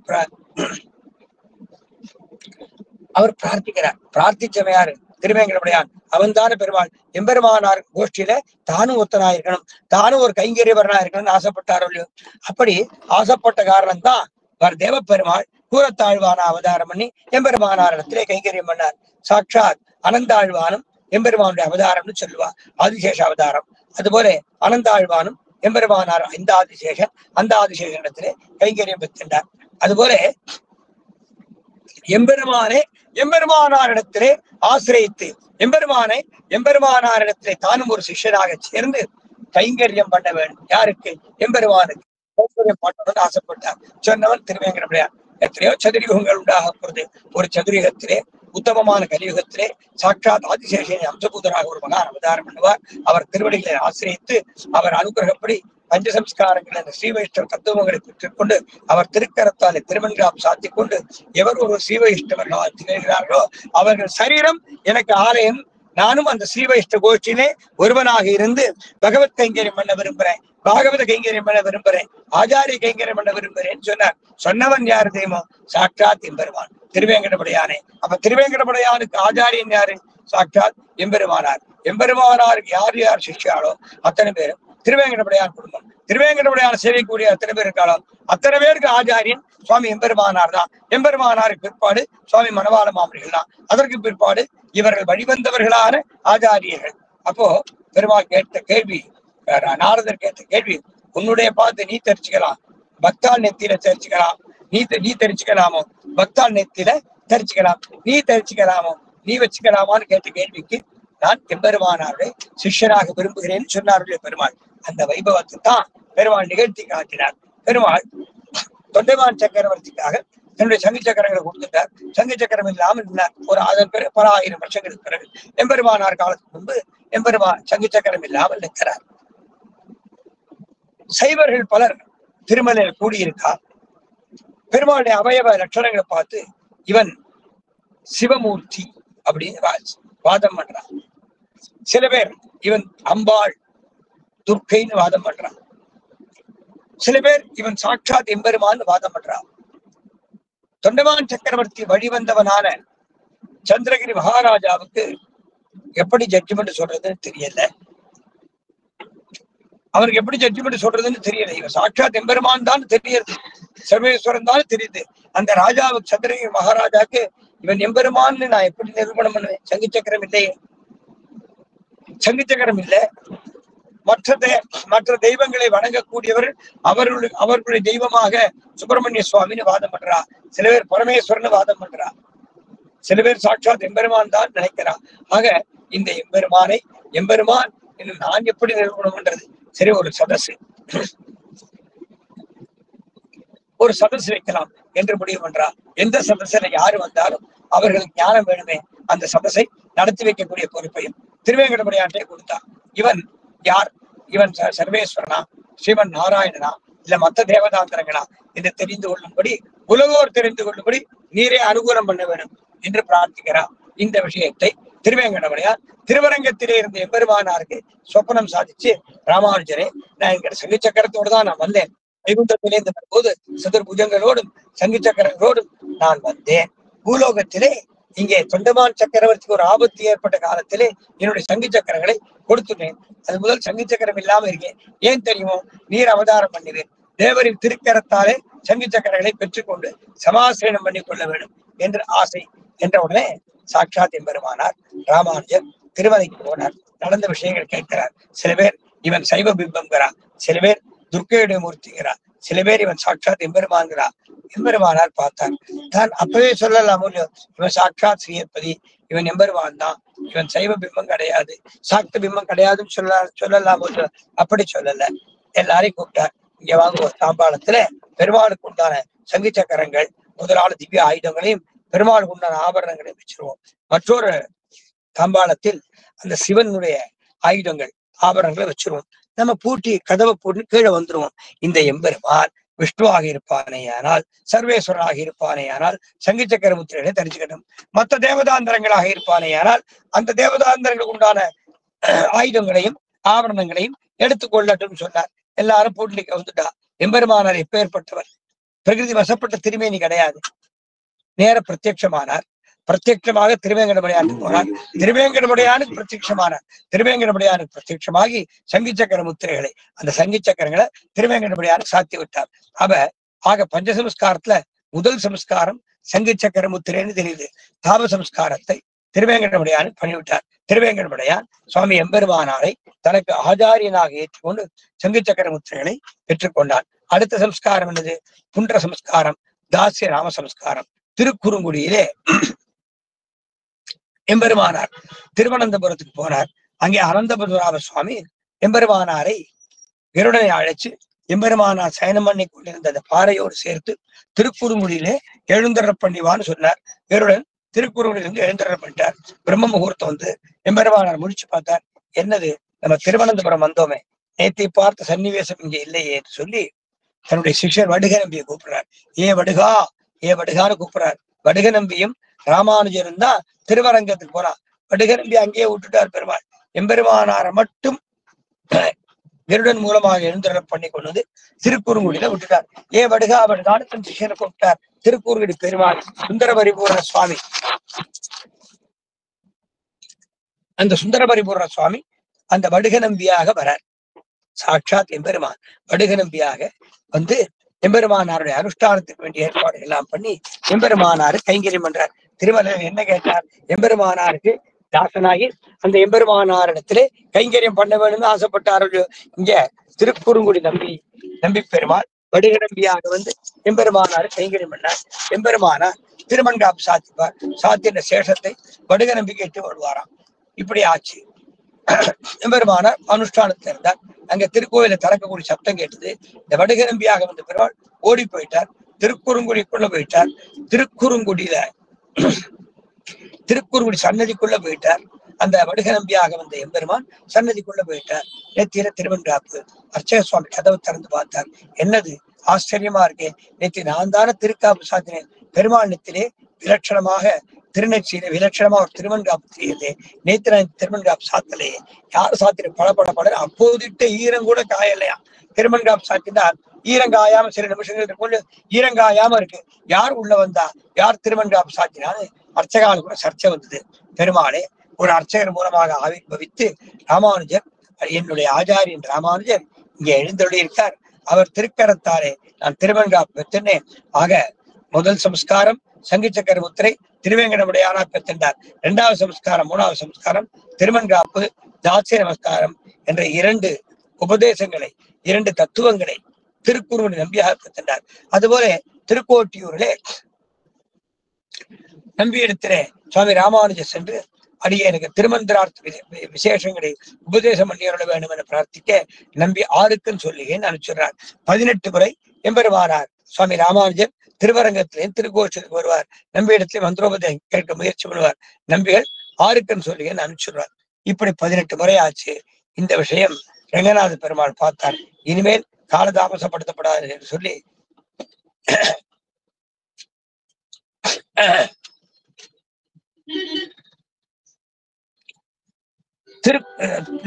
அவர் பிரார்த்திக்கிறார். பிரார்த்திச்சமையாரு திருவேங்கடமுடையான். அவன் தானே பெருமாள் எம்பெருமானார் கோஷ்டியில தானும் ஒத்தனாயிருக்கணும், தானும் ஒரு கைங்கரியவரனா இருக்கணும்னு ஆசைப்பட்டாரோ இல்லையோ. அப்படி ஆசைப்பட்ட காரணம் தான் தேவ பெருமாள் கூரத்தாழ்வான அவதாரம் பண்ணி எம்பெருமானாரிடத்திலே கைங்கரியம் பண்ணார். சாட்சாத் அனந்தாழ்வானும் எம்பெருமானுடைய அவதாரம்னு சொல்லுவார், ஆதிசேஷ அவதாரம். அதுபோல அனந்தாழ்வானும் எம்பெருமானார் இந்த ஆதிசேஷன் அந்த ஆதிசேஷனிடத்திலே கைங்கரியம் பெற்றார். அதுபோல எம்பெருமானாரிடத்திலே ஆசிரியத்து எம்பெருமானாரிடத்திலே தானும் ஒரு சிஷ்யனாக சேர்ந்து கைங்கரியம் பண்ண வேண்டும். யாருக்கு? எம்பெருமானுக்கு கைங்கரியம் பண்ணணும்னு ஆசைப்பட்டார். சொன்னவன் திருவேங்கடமுடையான். எத்தனையோ சதுரயுகங்கள் உண்டாக போறது. ஒரு சதுரயுகத்திலே உத்தமமான கலியுகத்திலே சாட்சாத் ஆதிசேஷனை அம்சபூதராக ஒரு மகான் அவதாரம் பண்ணுவார். அவர் திருவடிகளை ஆசிரியத்து அவர் அனுகிரகப்படி பஞ்சசம்ஸ்காரங்கள் என்ற ஸ்ரீ வைஷ்ணவ தத்துவங்களை பெற்றுக்கொண்டு அவர் திருக்கரத்தாலே திருமன்றாம் சாத்திக் கொண்டு எவர் ஒரு ஸ்ரீ வைஷ்ணவர்களாக திகழ்கிறார்களோ அவர்கள் சரீரம் எனக்கு ஆலயம், நானும் அந்த ஸ்ரீ வைஷ்ணவ கோஷ்டியிலே ஒருவனாக இருந்து பகவத் கைங்கரியம் பண்ண விரும்புகிறேன், பாகவத கைங்கரியம் பண்ண விரும்புகிறேன், ஆச்சாரிய கைங்கரியம் பண்ண விரும்புகிறேன்னு சொன்னார். சொன்னவன் யாரு தெரியுமோ? சாட்சாத் எம்பெருமான் திருவேங்கடமுடையானே. அப்ப திருவேங்கடமுடையானுக்கு ஆச்சாரியன் யாரு? சாட்சாத் எம்பெருமானார். எம்பெருமானாருக்கு யார் யார் சிஷ்யாலோ அத்தனை பேரும் திருவேங்கடமுடையான் குடும்பம். திருவேங்கடமுடையான சேவைக்கூடிய அத்தனை பேர் இருக்காளோ அத்தனை பேருக்கு ஆச்சாரியன் சுவாமி எம்பெருமானார் தான். எம்பெருமானாருக்கு பிற்பாடு சுவாமி மணவாள மாமனிகள் தான். அதற்கு பிற்பாடு இவர்கள் வழிவந்தவர்களான ஆச்சாரியர்கள். அப்போ பெருமாள் கேட்ட கேள்வி, நாரதர் கேட்ட கேள்வி, உன்னுடைய பார்த்து நீ தெரிச்சுக்கலாம், பக்தாள் நெத்தியில தெரிச்சுக்கலாம், நீ தெரிச்சுக்கலாமோ, பக்தாள் நெத்தியில தெரிச்சுக்கலாம், நீ தெரிச்சுக்கலாமோ, நீ வச்சுக்கலாமான்னு கேட்ட கேள்விக்கு நான் எம்பெருமானாருடைய சிஷ்யராக விரும்புகிறேன்னு சொன்னாருடைய பெருமாள். அந்த வைபவத்தை தான் பெருமாள் நிகழ்த்தி காட்டினார். பெருமாள் தொண்டைமான் சக்கரவர்த்திக்காக தன்னுடைய சங்கு சக்கரங்களை கொடுத்துட்டார். சங்கு சக்கரம் இல்லாமல் இருந்தார். அதன் பிறகு பல ஆயிரம் வருஷங்களுக்கு பிறகு எம்பெருமானார் காலத்துக்கு முன்பு எம்பெருமான் சங்கு சக்கரம் இல்லாமல் நிற்கிறார். சைவர்கள் பலர் திருமலையில் கூடியிருக்கார். பெருமாளுடைய அவயவ லட்சணங்களை பார்த்து இவன் சிவமூர்த்தி அப்படின்னு வாதம் பண்றான். சில பேர் இவன் அம்பாள் துர்க்கைன்னு வாதம் பண்றான். சில பேர் இவன் சாட்சாத் எம்பெருமான்னு வாதம் பண்றான். தொண்டைமான் சக்கரவர்த்தி வழிவந்தவனான சந்திரகிரி மகாராஜாவுக்கு எப்படி ஜட்ஜ்மெண்ட் சொல்றதுன்னு தெரியல. அவருக்கு எப்படி ஜட்ஜ்மெண்ட் சொல்றதுன்னு தெரியல. இவன் சாட்சாத் எம்பெருமான் தான் தெரியுது, சர்வேஸ்வரன் தான் தெரியுது. அந்த ராஜாவுக்கு சந்திரகிரி மகாராஜாக்கு இவன் எம்பெருமான்னு நான் எப்படி நிரூபணம் பண்ணுவேன்? சங்கு சக்கரம் இல்லையே, சங்கு சக்கரம் இல்லை. மற்ற தெய்வங்களை வணங்கக்கூடியவர் அவர்களுடைய தெய்வமாக சுப்பிரமணிய சுவாமின்னு வாதம் பண்றா. சில பேர் பரமேஸ்வரன் வாதம் பண்றா. சில பேர் சாட்சாத் எம்பெருமான் தான் நினைக்கிறா. ஆக இந்த எம்பெருமான் என்று நான் எப்படி நிரூபணம் பண்றது? சரி, ஒரு சதஸ் வைக்கலாம் என்று முடிவு பண்றா. எந்த சதஸ்ல யாரு வந்தாலும் அவர்களுக்கு ஞானம் வேணுமே, அந்த சதஸை நடத்தி வைக்கக்கூடிய பொறுப்பையும் திருவேங்கடமுடையான்டே கொடுத்தான். இவன் யார்? இவன் சர்வேஸ்வரனா, ஸ்ரீமன் நாராயணனா, இல்ல மத்த தேவதாந்திரங்களா என்று தெரிந்து கொள்ளும்படி, உலகோர் தெரிந்து கொள்ளும்படி நீரே அனுகூலம் பண்ண வேண்டும் என்று பிரார்த்திக்கிறான். இந்த விஷயத்தை திருவேங்கடமுடையார் திருவரங்கத்திலே இருந்த எம்பெருமானாருக்கு சொப்பனம் சாதிச்சு, ராமானுஜரே, நான் என்கிற சங்கு சக்கரத்தோடு தான் நான் வந்தேன். வைகுண்டத்திலே இருந்த போது சதுர்புஜங்களோடும் சங்கு சக்கரங்களோடும் நான் வந்தேன். பூலோகத்திலே இங்கே தொண்டைமான் சக்கரவர்த்திக்கு ஒரு ஆபத்து ஏற்பட்ட காலத்திலே என்னுடைய சங்கு சக்கரங்களை கொடுத்துட்டேன். அது முதல் சங்கு சக்கரம் இல்லாம இருக்கேன். ஏன் தெரியுமோ? நீர் அவதாரம் பண்ணினேன். தேவரின் திருக்கரத்தாலே சங்கு சக்கரங்களை பெற்றுக்கொண்டு சமாசேனம் பண்ணி கொள்ள வேண்டும் என்று ஆசை என்ற உடனே சாட்சாத் எம்பெருமானார் ராமானுஜர் திருமலைக்கு போனார். நடந்த விஷயங்கள் கேட்கிறார். சில பேர் இவன் சைவ பிம்பம்ங்கிறார், சில பேர் துர்க்கையுடைய மூர்த்திங்கிறார், சில பேர் இவன் சாட்சாத் எம்பெருமான்கிறார். எம்பெருமானார் பார்த்தார். தான் அப்பவே சொல்லலாமோ இல்லையோ, இவன் சாட்சாத் ஸ்ரீயப்பதி, இவன் எம்பெருமான் தான், இவன் சைவ பிம்பம் கிடையாது, சாக்த பிம்பம் கிடையாதுன்னு சொல்லலாமோ இல்லையோ. அப்படி சொல்லல. எல்லாரையும் கூப்பிட்டார். இங்க வாங்குவோம். தாம்பாளத்துல பெருமாளுக்கு உண்டான சங்கு சக்கரங்கள் முதலான திவ்ய ஆயுதங்களையும் பெருமாளுக்கு உண்டான ஆபரணங்களையும் வச்சிருவோம். மற்றொரு தாம்பாளத்தில் அந்த சிவனுடைய ஆயுதங்கள் ஆபரணங்களை வச்சிருவோம். நம்ம பூட்டி கதவை பூட்டி கீழே வந்துருவோம். இந்த எம்பெருமான் விஷ்ணுவாக இருப்பானேயானால், சர்வேஸ்வரனாக இருப்பானேயானால் சங்கு சக்கர முத்திரைகளை தரிச்சுக்கணும். மற்ற தேவதாந்திரங்களாக இருப்பானேயானால் அந்த தேவதாந்திரங்களுக்கு உண்டான ஆயுதங்களையும் ஆபரணங்களையும் எடுத்துக்கொள்ளட்டும் சொன்னார். எல்லாரும் போட்டிக்கு வந்துட்டா. எம்பெருமானார் எப்பேற்பட்டவர்? பிரகிருதி வசப்பட்ட திருமேனி கிடையாது. நேர பிரத்யட்சமானார். பிரத்யட்சமாக திருவேங்கடமுடையானுக்கு போனார். திருவேங்கடமுடையானுக்கு பிரத்யட்சமானார். திருவேங்கடமுடையானுக்கு பிரத்யட்சமாகி சங்கு சக்கர முத்திரைகளை, அந்த சங்கு சக்கரங்களை திருவேங்கடமுடையானுக்கு சாத்தி விட்டார். ஆக பஞ்சசம்ஸ்காரத்துல முதல் சம்ஸ்காரம் சங்கு சக்கர முத்திரைன்னு தெரியுது. தாப சம்ஸ்காரத்தை திருவேங்கடமுடையானுக்கு பண்ணிவிட்டார். திருவேங்கடமுடையான் சுவாமி எம்பெருமானாரை தனக்கு ஆச்சாரியனாக ஏற்றுக்கொண்டு சங்கு சக்கர முத்திரைகளை பெற்றுக்கொண்டார். அடுத்த சம்ஸ்காரம் என்னது? புன்ற சம்ஸ்காரம், தாசிய ராம சம்ஸ்காரம். திருக்குறுங்குடியிலே எம்பெருமானார் திருவனந்தபுரத்துக்கு போனார். அங்கே அனந்தபுராம சுவாமி எம்பெருமானாரை கருடனை அழைச்சு எம்பெருமானார் சயனம் பண்ணி கொண்டிருந்த அந்த பாறையோடு சேர்த்து திருக்குறுங்குடியிலே எழுந்தர பண்ணிவான்னு சொன்னார். கருடன் திருக்குறுங்குடியிலிருந்து எழுந்தர பண்ணிட்டார். பிரம்ம முகூர்த்தம் வந்து எம்பெருமானார் முடிச்சு பார்த்தார். என்னது, நம்ம திருவனந்தபுரம் வந்தோமே, நேத்தை பார்த்த சன்னிவேசம் இங்கே இல்லையே என்று சொல்லி தன்னுடைய சிஷ்யர் வடுக நம்பியை கூப்பிடுறார். ஏ வடுகான்னு கூப்பிடுறார். வடுக நம்பியும் ராமானுஜரும் தான் திருவரங்கத்துக்கு போறான். வடுக நம்பி அங்கேயே விட்டுட்டார் பெருமாள். எம்பெருமானாரை மட்டும் கருடன் மூலமாக எழுந்தருள பண்ணி கொண்டு வந்து திருக்குறுங்குடியில விட்டுட்டார். வடுகான்னு தன் சிஷ்யனை கூப்பிட்டார். திருக்குறுங்குடி பெருமாள் சுந்தர பரிபூர்ண சுவாமி. அந்த சுந்தர பரிபூர்ண சுவாமி அந்த வடுக நம்பியாக வரார். சாட்சாத் எம்பெருமான் வடுக நம்பியாக வந்து எம்பெருமானாருடைய அனுஷ்டானத்துக்கு வேண்டிய ஏற்பாடு எல்லாம் பண்ணி எம்பெருமானாரு கைங்கரியம் பண்றார். திருமலையில் என்ன கேட்டார்? எம்பெருமானாருக்கு தாசனாகி அந்த எம்பெருமானாரிடத்திலே கைங்கரியம் பண்ண வேணும்னு ஆசைப்பட்டார்கள். இங்க திருக்குறுங்குடி நம்பி பெருமாள் வடுக நம்பியாக வந்து எம்பெருமானாரு கைங்கரியம் பண்ணார். எம்பெருமானார் திருமண்காப்பு சாத்திப்பார். சாத்தின சேஷத்தை வடுக நம்பிக்கை எட்டு வருவாராம். இப்படி ஆச்சு. எம்பெருமானார் அனுஷ்டானத்துல இருந்தார். அங்க திருக்கோயில திறக்கக்கூடிய சப்தம் கேட்டது. இந்த வடுக நம்பியாக வந்த பெருமாள் ஓடி போயிட்டார். திருக்குறுங்குடிக்குள்ள போயிட்டார். திருக்குறுங்குடி சன்னதிக்குள்ள போயிட்டார். அந்த வடுக நம்பியாக வந்த எம்பெருமான் சன்னதிக்குள்ள போயிட்டார். நேத்திர திருவன்காப்பு அர்ச்சக சுவாமி கதவை திறந்து பார்த்தார். என்னது ஆச்சரியமா இருக்கேன், நேற்று நான் தானே திருக்காப்பு சாத்தினேன். பெருமாள் நெத்திலே விலட்சணமாக திருநெற்றியில விலட்சணமா ஒரு திருவன்காப்பு தெரியுது. நேற்று நான் திருவன்காப்பு சாத்தலையே. யார் சாத்திர பட அப்போதிட்ட ஈரம் கூட காயலையா. திருவன்காப்பு சாத்தினா ஈரங்காயாம சில நிமிஷங்களுக்கு கொண்டு ஈரங்காயாம இருக்கு. யார் உள்ள வந்தா, யார் திருவன்காப்பு சாத்தினான்னு அர்ச்சகால் கூட சர்ச்சை வந்தது. பெருமாளே ஒரு அர்ச்சகர் மூலமாக ஆவிர்வவித்து ராமானுஜர், என்னுடைய ஆச்சாரியன் ராமானுஜர் இங்கே எழுந்தொழி இருக்கார். அவர் திருக்கரத்தாரே நான் திருவன்காப்பு பெற்றேன். ஆக முதல் சம்ஸ்காரம் சங்கு சக்கர முத்திரை திருவேங்கடமுடையானா பெற்றார். இரண்டாவது சம்ஸ்காரம், மூணாவது சம்ஸ்காரம் திருவன்காப்பு தாசிய நமஸ்காரம் என்ற இரண்டு உபதேசங்களை, இரண்டு தத்துவங்களை திருக்குறுங்குடி நம்பியாக பெற்றார். அதுபோல திருக்கோட்டியூரிலே நம்பியிடத்திலே சுவாமி ராமானுஜர் சென்று அடியேனுக்கு திருமந்திரார்த்த விசேஷங்களை உபதேசம் பண்ணியருள வேண்டும் என பிரார்த்திக்க நம்பி ஆறுக்குன்னு சொல்லுகேன்னு அனுப்பிச்சுடுறார். 18 முறை எம்பெருமானார் சுவாமி ராமானுஜர் திருவரங்கத்திலேயும் திருக்கோஷத்துக்கு வருவார். நம்பி இடத்திலே மந்திரோபதேசம் கேட்க முயற்சி பண்ணுவார். நம்பிகள் ஆறுக்குன்னு சொல்லுகேன்னு அனுப்பிச்சுடுறார். இப்படி 18 முறை ஆச்சு. இந்த விஷயம் ரங்கநாத பெருமாள் பார்த்தார். இனிமேல் காலதாமசப்படுத்தப்படாது என்று சொல்லி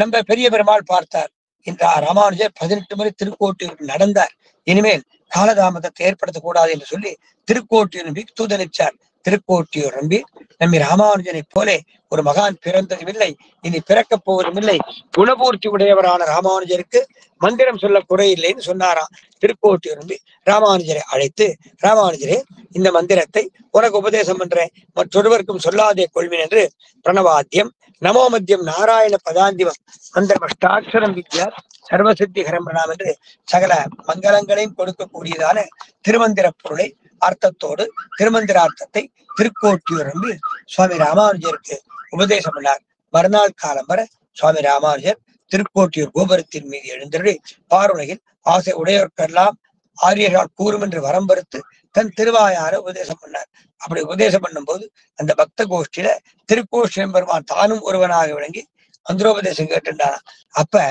நம்ம பெரிய பெருமாள் பார்த்தார். இந்த ராமானுஜர் 18 முறை திருக்கோட்டியூருக்கு நடந்தார். இனிமேல் காலதாமதத்தை ஏற்படுத்தக்கூடாது என்று சொல்லி திருக்கோட்டியூர் நம்பி தூதனிச்சார். திருக்கோட்டியூர் நம்பி நம்பி ராமானுஜனை போலே ஒரு மகான் பிறந்ததும் இல்லை, இனி பிறக்கப் போவதும் இல்லை. குணபூர்த்தி உடையவரான ராமானுஜருக்கு மந்திரம் சொல்ல குறையில்லைன்னு சொன்னாராம். திருக்கோட்டியூர் நம்பி ராமானுஜரை அழைத்து, ராமானுஜரே இந்த மந்திரத்தை உனக்கு உபதேசம் பண்றேன், மற்றொருவருக்கும் சொல்லாதே கொள்வின் என்று பிரணவாத்தியம் நமோ மத்தியம் நாராயண பதாந்திவம் மந்திரம் அஷ்டாட்சரம் வித்யா சர்வசித்தி ஹரம்பணாம் என்று சகல மங்களங்களையும் கொடுக்கக்கூடியதான திருமந்திர பொருளை அர்த்தத்தோடு திருமந்திரார்த்தத்தை திருக்கோட்டியூர் நம்பி சுவாமி ராமானுஜருக்கு உபதேசம் பண்ணார். மறுநாள் காலம் வர சுவாமி ராமானுஜர் திருக்கோட்டியூர் கோபுரத்தின் மீது எழுந்தருளி பாருலகில் ஆசை உடையோர்க்கெல்லாம் ஆரியர்களால் கூறும் என்று வரம் பருத்து தன் திருவாயார உபதேசம் பண்ணார். அப்படி உபதேசம் பண்ணும் போது அந்த பக்த கோஷ்டியில திருக்கோஷ்டி பெருமான் தானும் ஒருவனாக விளங்கி மந்திரோபதேசம் கேட்டுட்டாராம். அப்ப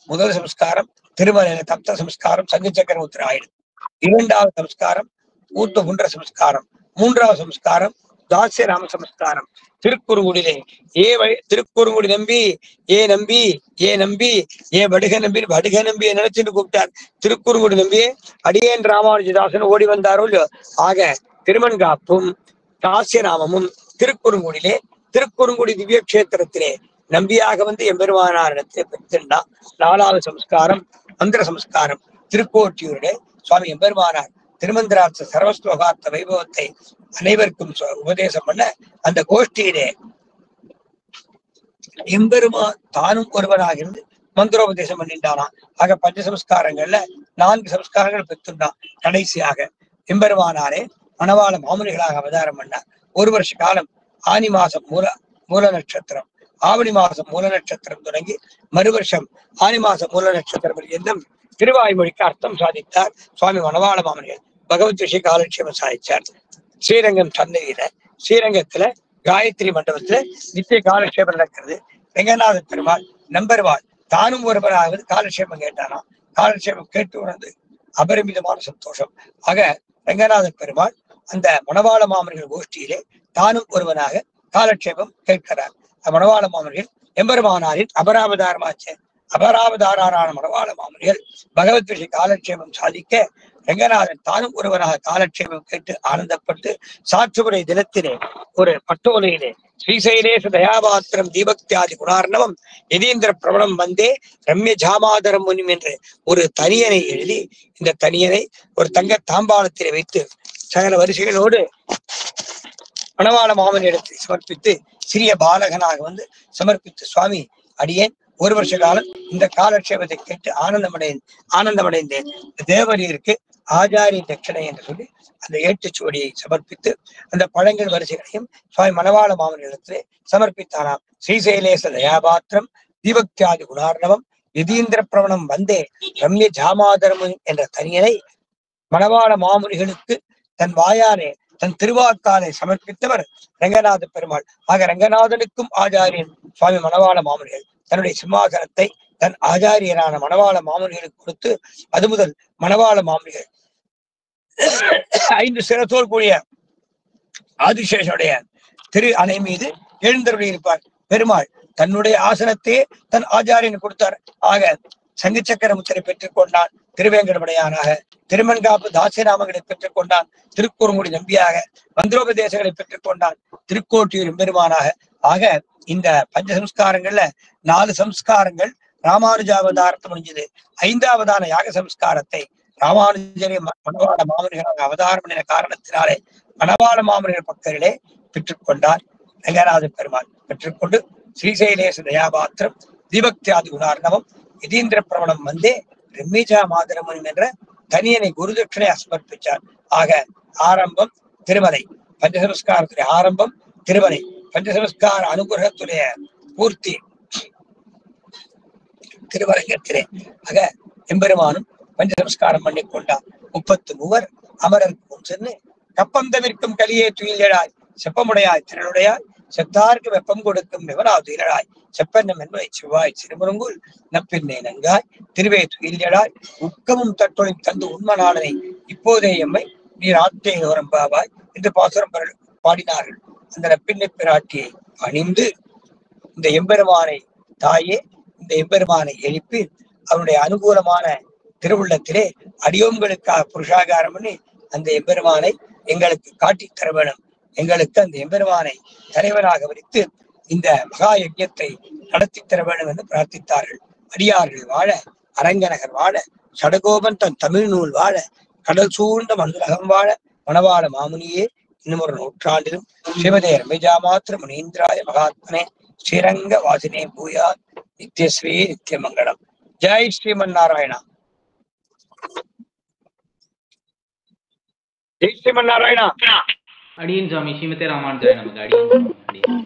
முதல் சம்ஸ்காரம் திருமலையில தப்த சம்ஸ்காரம் சங்கு சக்கர முத்திரை ஆயிடுது. இரண்டாவது சம்ஸ்காரம் ஊர்த்துகுன்ற சம்ஸ்காரம். மூன்றாவது சம்ஸ்காரம் தாசிய ராம சம்ஸ்காரம். திருக்குறுங்குடியிலே திருக்குறுங்குடி நம்பி ஏ வடுக நம்பியை நினைச்சுட்டு கூப்பிட்டார். திருக்குறுங்குடி நம்பியே அடியேன் ராமானுஜதாசன் ஓடி வந்தாரோ இல்லையோ. ஆக திருமன்காப்பும் தாசியராமமும் திருக்குறுங்குடியிலே திருக்குறுங்குடி திவ்ய கஷேத்திரத்திலே நம்பியாக வந்து எம்பெருமானாரிடத்திலே பெற்றிருந்தா. நாலாவது சம்ஸ்காரம் மந்திர சம்ஸ்காரம். திருக்கோட்டியூரிலே சுவாமி எம்பெருமானார் திருமந்திரார்த்த சர்வஸ்லோகார்த்த வைபவத்தை அனைவருக்கும் உபதேசம் பண்ண அந்த கோஷ்டியிலே எம்பெருமான் தானும் ஒருவராக இருந்து மந்திரோபதேசம் பண்ணிட்டானாம். ஆக பஞ்சசம்ஸ்காரங்கள்ல 4 சம்ஸ்காரங்கள் பெற்றுண்டான். கடைசியாக எம்பெருமானாரே மணவாள மாமுனிகளாக அவதாரம் பண்ணார். 1 வருஷ காலம் ஆனி மாசம் மூல நட்சத்திரம், ஆவணி மாசம் மூல நட்சத்திரம் தொடங்கி மறு வருஷம் ஆனி மாசம் மூல நட்சத்திரம் என்னும் திருவாய்மொழிக்கு அர்த்தம் சாதித்தார் சுவாமி மணவாள மாமுனிகள். பகவத் விஷய காலட்சேபம் சாதிச்சார். ஸ்ரீரங்கம் சந்தையில ஸ்ரீரங்கத்துல காயத்ரி மண்டபத்துல நித்திய காலட்சேபம் நடக்கிறது. ரெங்கநாத பெருமாள் நம்பர்வாள் தானும் ஒருவராக காலட்சேபம் கேட்டானா. காலட்சேபம் கேட்டு உணர்ந்து அபரிமிதமான சந்தோஷம். ஆக ரெங்கநாத பெருமாள் அந்த மணவாள மாமனிகள் கோஷ்டியிலே தானும் ஒருவனாக காலட்சேபம் கேட்கிறார். மணவாள மாமனிகள் எம்பெருமானாரின் அபராவதாரான மணவாள மாமனிகள் பகவத் விஷய காலட்சேபம் சாதிக்க ரெங்கநாதன் தானும் ஒருவராக காலட்சேபம் கேட்டு ஆனந்தப்பட்டு சாற்றுமுறை தினத்திலே ஒரு பட்டோலையிலே ஸ்ரீசைலேச தயாபாத்திரம் தீபக்தியாதி குணார்ணவம் யதீந்திர பிரபலம் வந்தே ரம்ய ஜாமாதரம் முனிம் என்று ஒரு தனியனை எழுதி இந்த தனியனை ஒரு தங்க தாம்பாளத்திலே வைத்து சகல வரிசைகளோடு மணவாள மாமனிடத்தை சமர்ப்பித்து சிறிய பாலகனாக வந்து சமர்ப்பித்து சுவாமி அடியேன் 1 வருஷ காலம் இந்த காலட்சேபத்தை கேட்டு ஆனந்தமடைந்தேன். தேவரீருக்கு ஆச்சாரிய தட்சணை என்று சொல்லி அந்த ஏட்டுச்சுவடியை சமர்ப்பித்து அந்த பழங்கள் வரிசைகளையும் சுவாமி மணவாள மாமனிடத்திலே சமர்ப்பித்தானாம். ஸ்ரீசைலேச தயாபாத்திரம் தீபக்தியாதி குணார்ணவம் யதீந்திர பிரவணம் வந்தே ரம்ய ஜாமாதரம் என்ற தனியனை மணவாள மாமுனிகளுக்கு தன் வாயாலே தன் திருவாக்காலை சமர்ப்பித்தவர் ரெங்கநாத பெருமாள். ஆக ரெங்கநாதனுக்கும் ஆச்சாரியன் சுவாமி மணவாள மாமுனிகள் தன்னுடைய சிம்மாசனத்தை தன் ஆச்சாரியரான மணவாள மாமுனிகளுக்கு கொடுத்து அது முதல் மணவாள மாமுனிகள் 5 சிரத்தோல் கூடிய ஆதிசேஷனுடைய திரு அணை மீது எழுந்தருளி இருப்பார். பெருமாள் தன்னுடைய ஆசனத்தையே தன் ஆச்சாரியன் கொடுத்தார். ஆக சங்கு சக்கர முத்திரை பெற்றுக் கொண்டான் திருவேங்கடமடையானாக. திருமன்காப்பு தாசியராமங்களை பெற்றுக் கொண்டான். திருக்குறுங்குடி நம்பியாக மந்திரோபதேசங்களை பெற்றுக் கொண்டான் திருக்கோட்டியூர் எம்பெருமானாக. ஆக இந்த பஞ்சசம்ஸ்காரங்கள்ல 4 சம்ஸ்காரங்கள் ராமானுஜாவதாரத்தை முடிஞ்சது. 5ஆவதான யாக சம்ஸ்காரத்தை ராமானுஜரை மணவாள மாமனிகளாக அவதாரம் பண்ணின காரணத்தினாலே மணவாள மாமனிகள் பக்தர்களே பெற்றுக்கொண்டார். ரெங்கநாத பெருமாள் பெற்றுக்கொண்டு ஸ்ரீசைலேச தயாபாத்திரம் தீபக்தியாதி குணார்ணவம் யதீந்திர பிரவணம் வந்தே ரம்மிஜா மாதரமும் என்ற தனியனை குருதட்சணை சமர்ப்பிச்சார். ஆக ஆரம்பம் திருமலை, பஞ்சசம்ஸ்காரத்துடைய ஆரம்பம் திருமலை, பஞ்சசம்ஸ்கார அனுகிரகத்துடைய பூர்த்தி திருவரங்கத்திலே. ஆக எம்பெருமானும் பஞ்சசம்ஸ்காரம் பண்ணி கொண்டார். 33 அமரருக்கு முன் சென்று கப்பந்தவிற்கும் கலியே துயிலழாய் செப்பமுடையாய் திரளுடையாய் செத்தார்க்கு வெப்பம் கொடுக்கும் விவராது துயிலழாய் செப்பன்னம் என்பதை செவ்வாய் சிறுமுருங்குள் நப்பின்னை நங்காய் திருவே துயிலழாய் உக்கமும் தட்டொழில் தந்து உண்மநாளனை இப்போதே எம்மை நீர் ஆத்தேயோரம் பாவாய் என்று பாசுரம் பாடினார்கள். அந்த நப்பின்னை பிராட்டியை அணிந்து இந்த எம்பெருமானை தாயே இந்த எம்பெருமானை எழுப்பி அவருடைய அனுகூலமான திருவுள்ளத்திலே அடியோம்களுக்காக புருஷாகாரம் பண்ணி அந்த எம்பெருமானை எங்களுக்கு காட்டி தர வேணும், எங்களுக்கு அந்த எம்பெருமானை தலைவராக வைத்து இந்த மகா யஜ்ஞத்தை நடத்தி தர வேண்டும் என்று பிரார்த்தித்தார்கள். அடியார்கள் வாழ, அரங்கநகர் வாழ, சடகோபன் தன் தமிழ் நூல் வாழ, கடல் சூழ்ந்த மண்டலகம் வாழ, மணவாள மாமுனியே இன்னும் ஒரு நூற்றாண்டிலும் ஸ்ரீமதே ரம்மிஜா மாத்திர முனீந்திராய மகாத்மனே ஸ்ரீரங்க வாசினே பூயா நித்யஸ்ரீ நித்யமங்கலம். ஜெய் ஸ்ரீமன் நாராயணா. ஜெய் ஸ்ரீமன் நாராயணா. அடியன் சுவாமி ஸ்ரீமதே ராமானுஜாய நமக்கு. அடியன்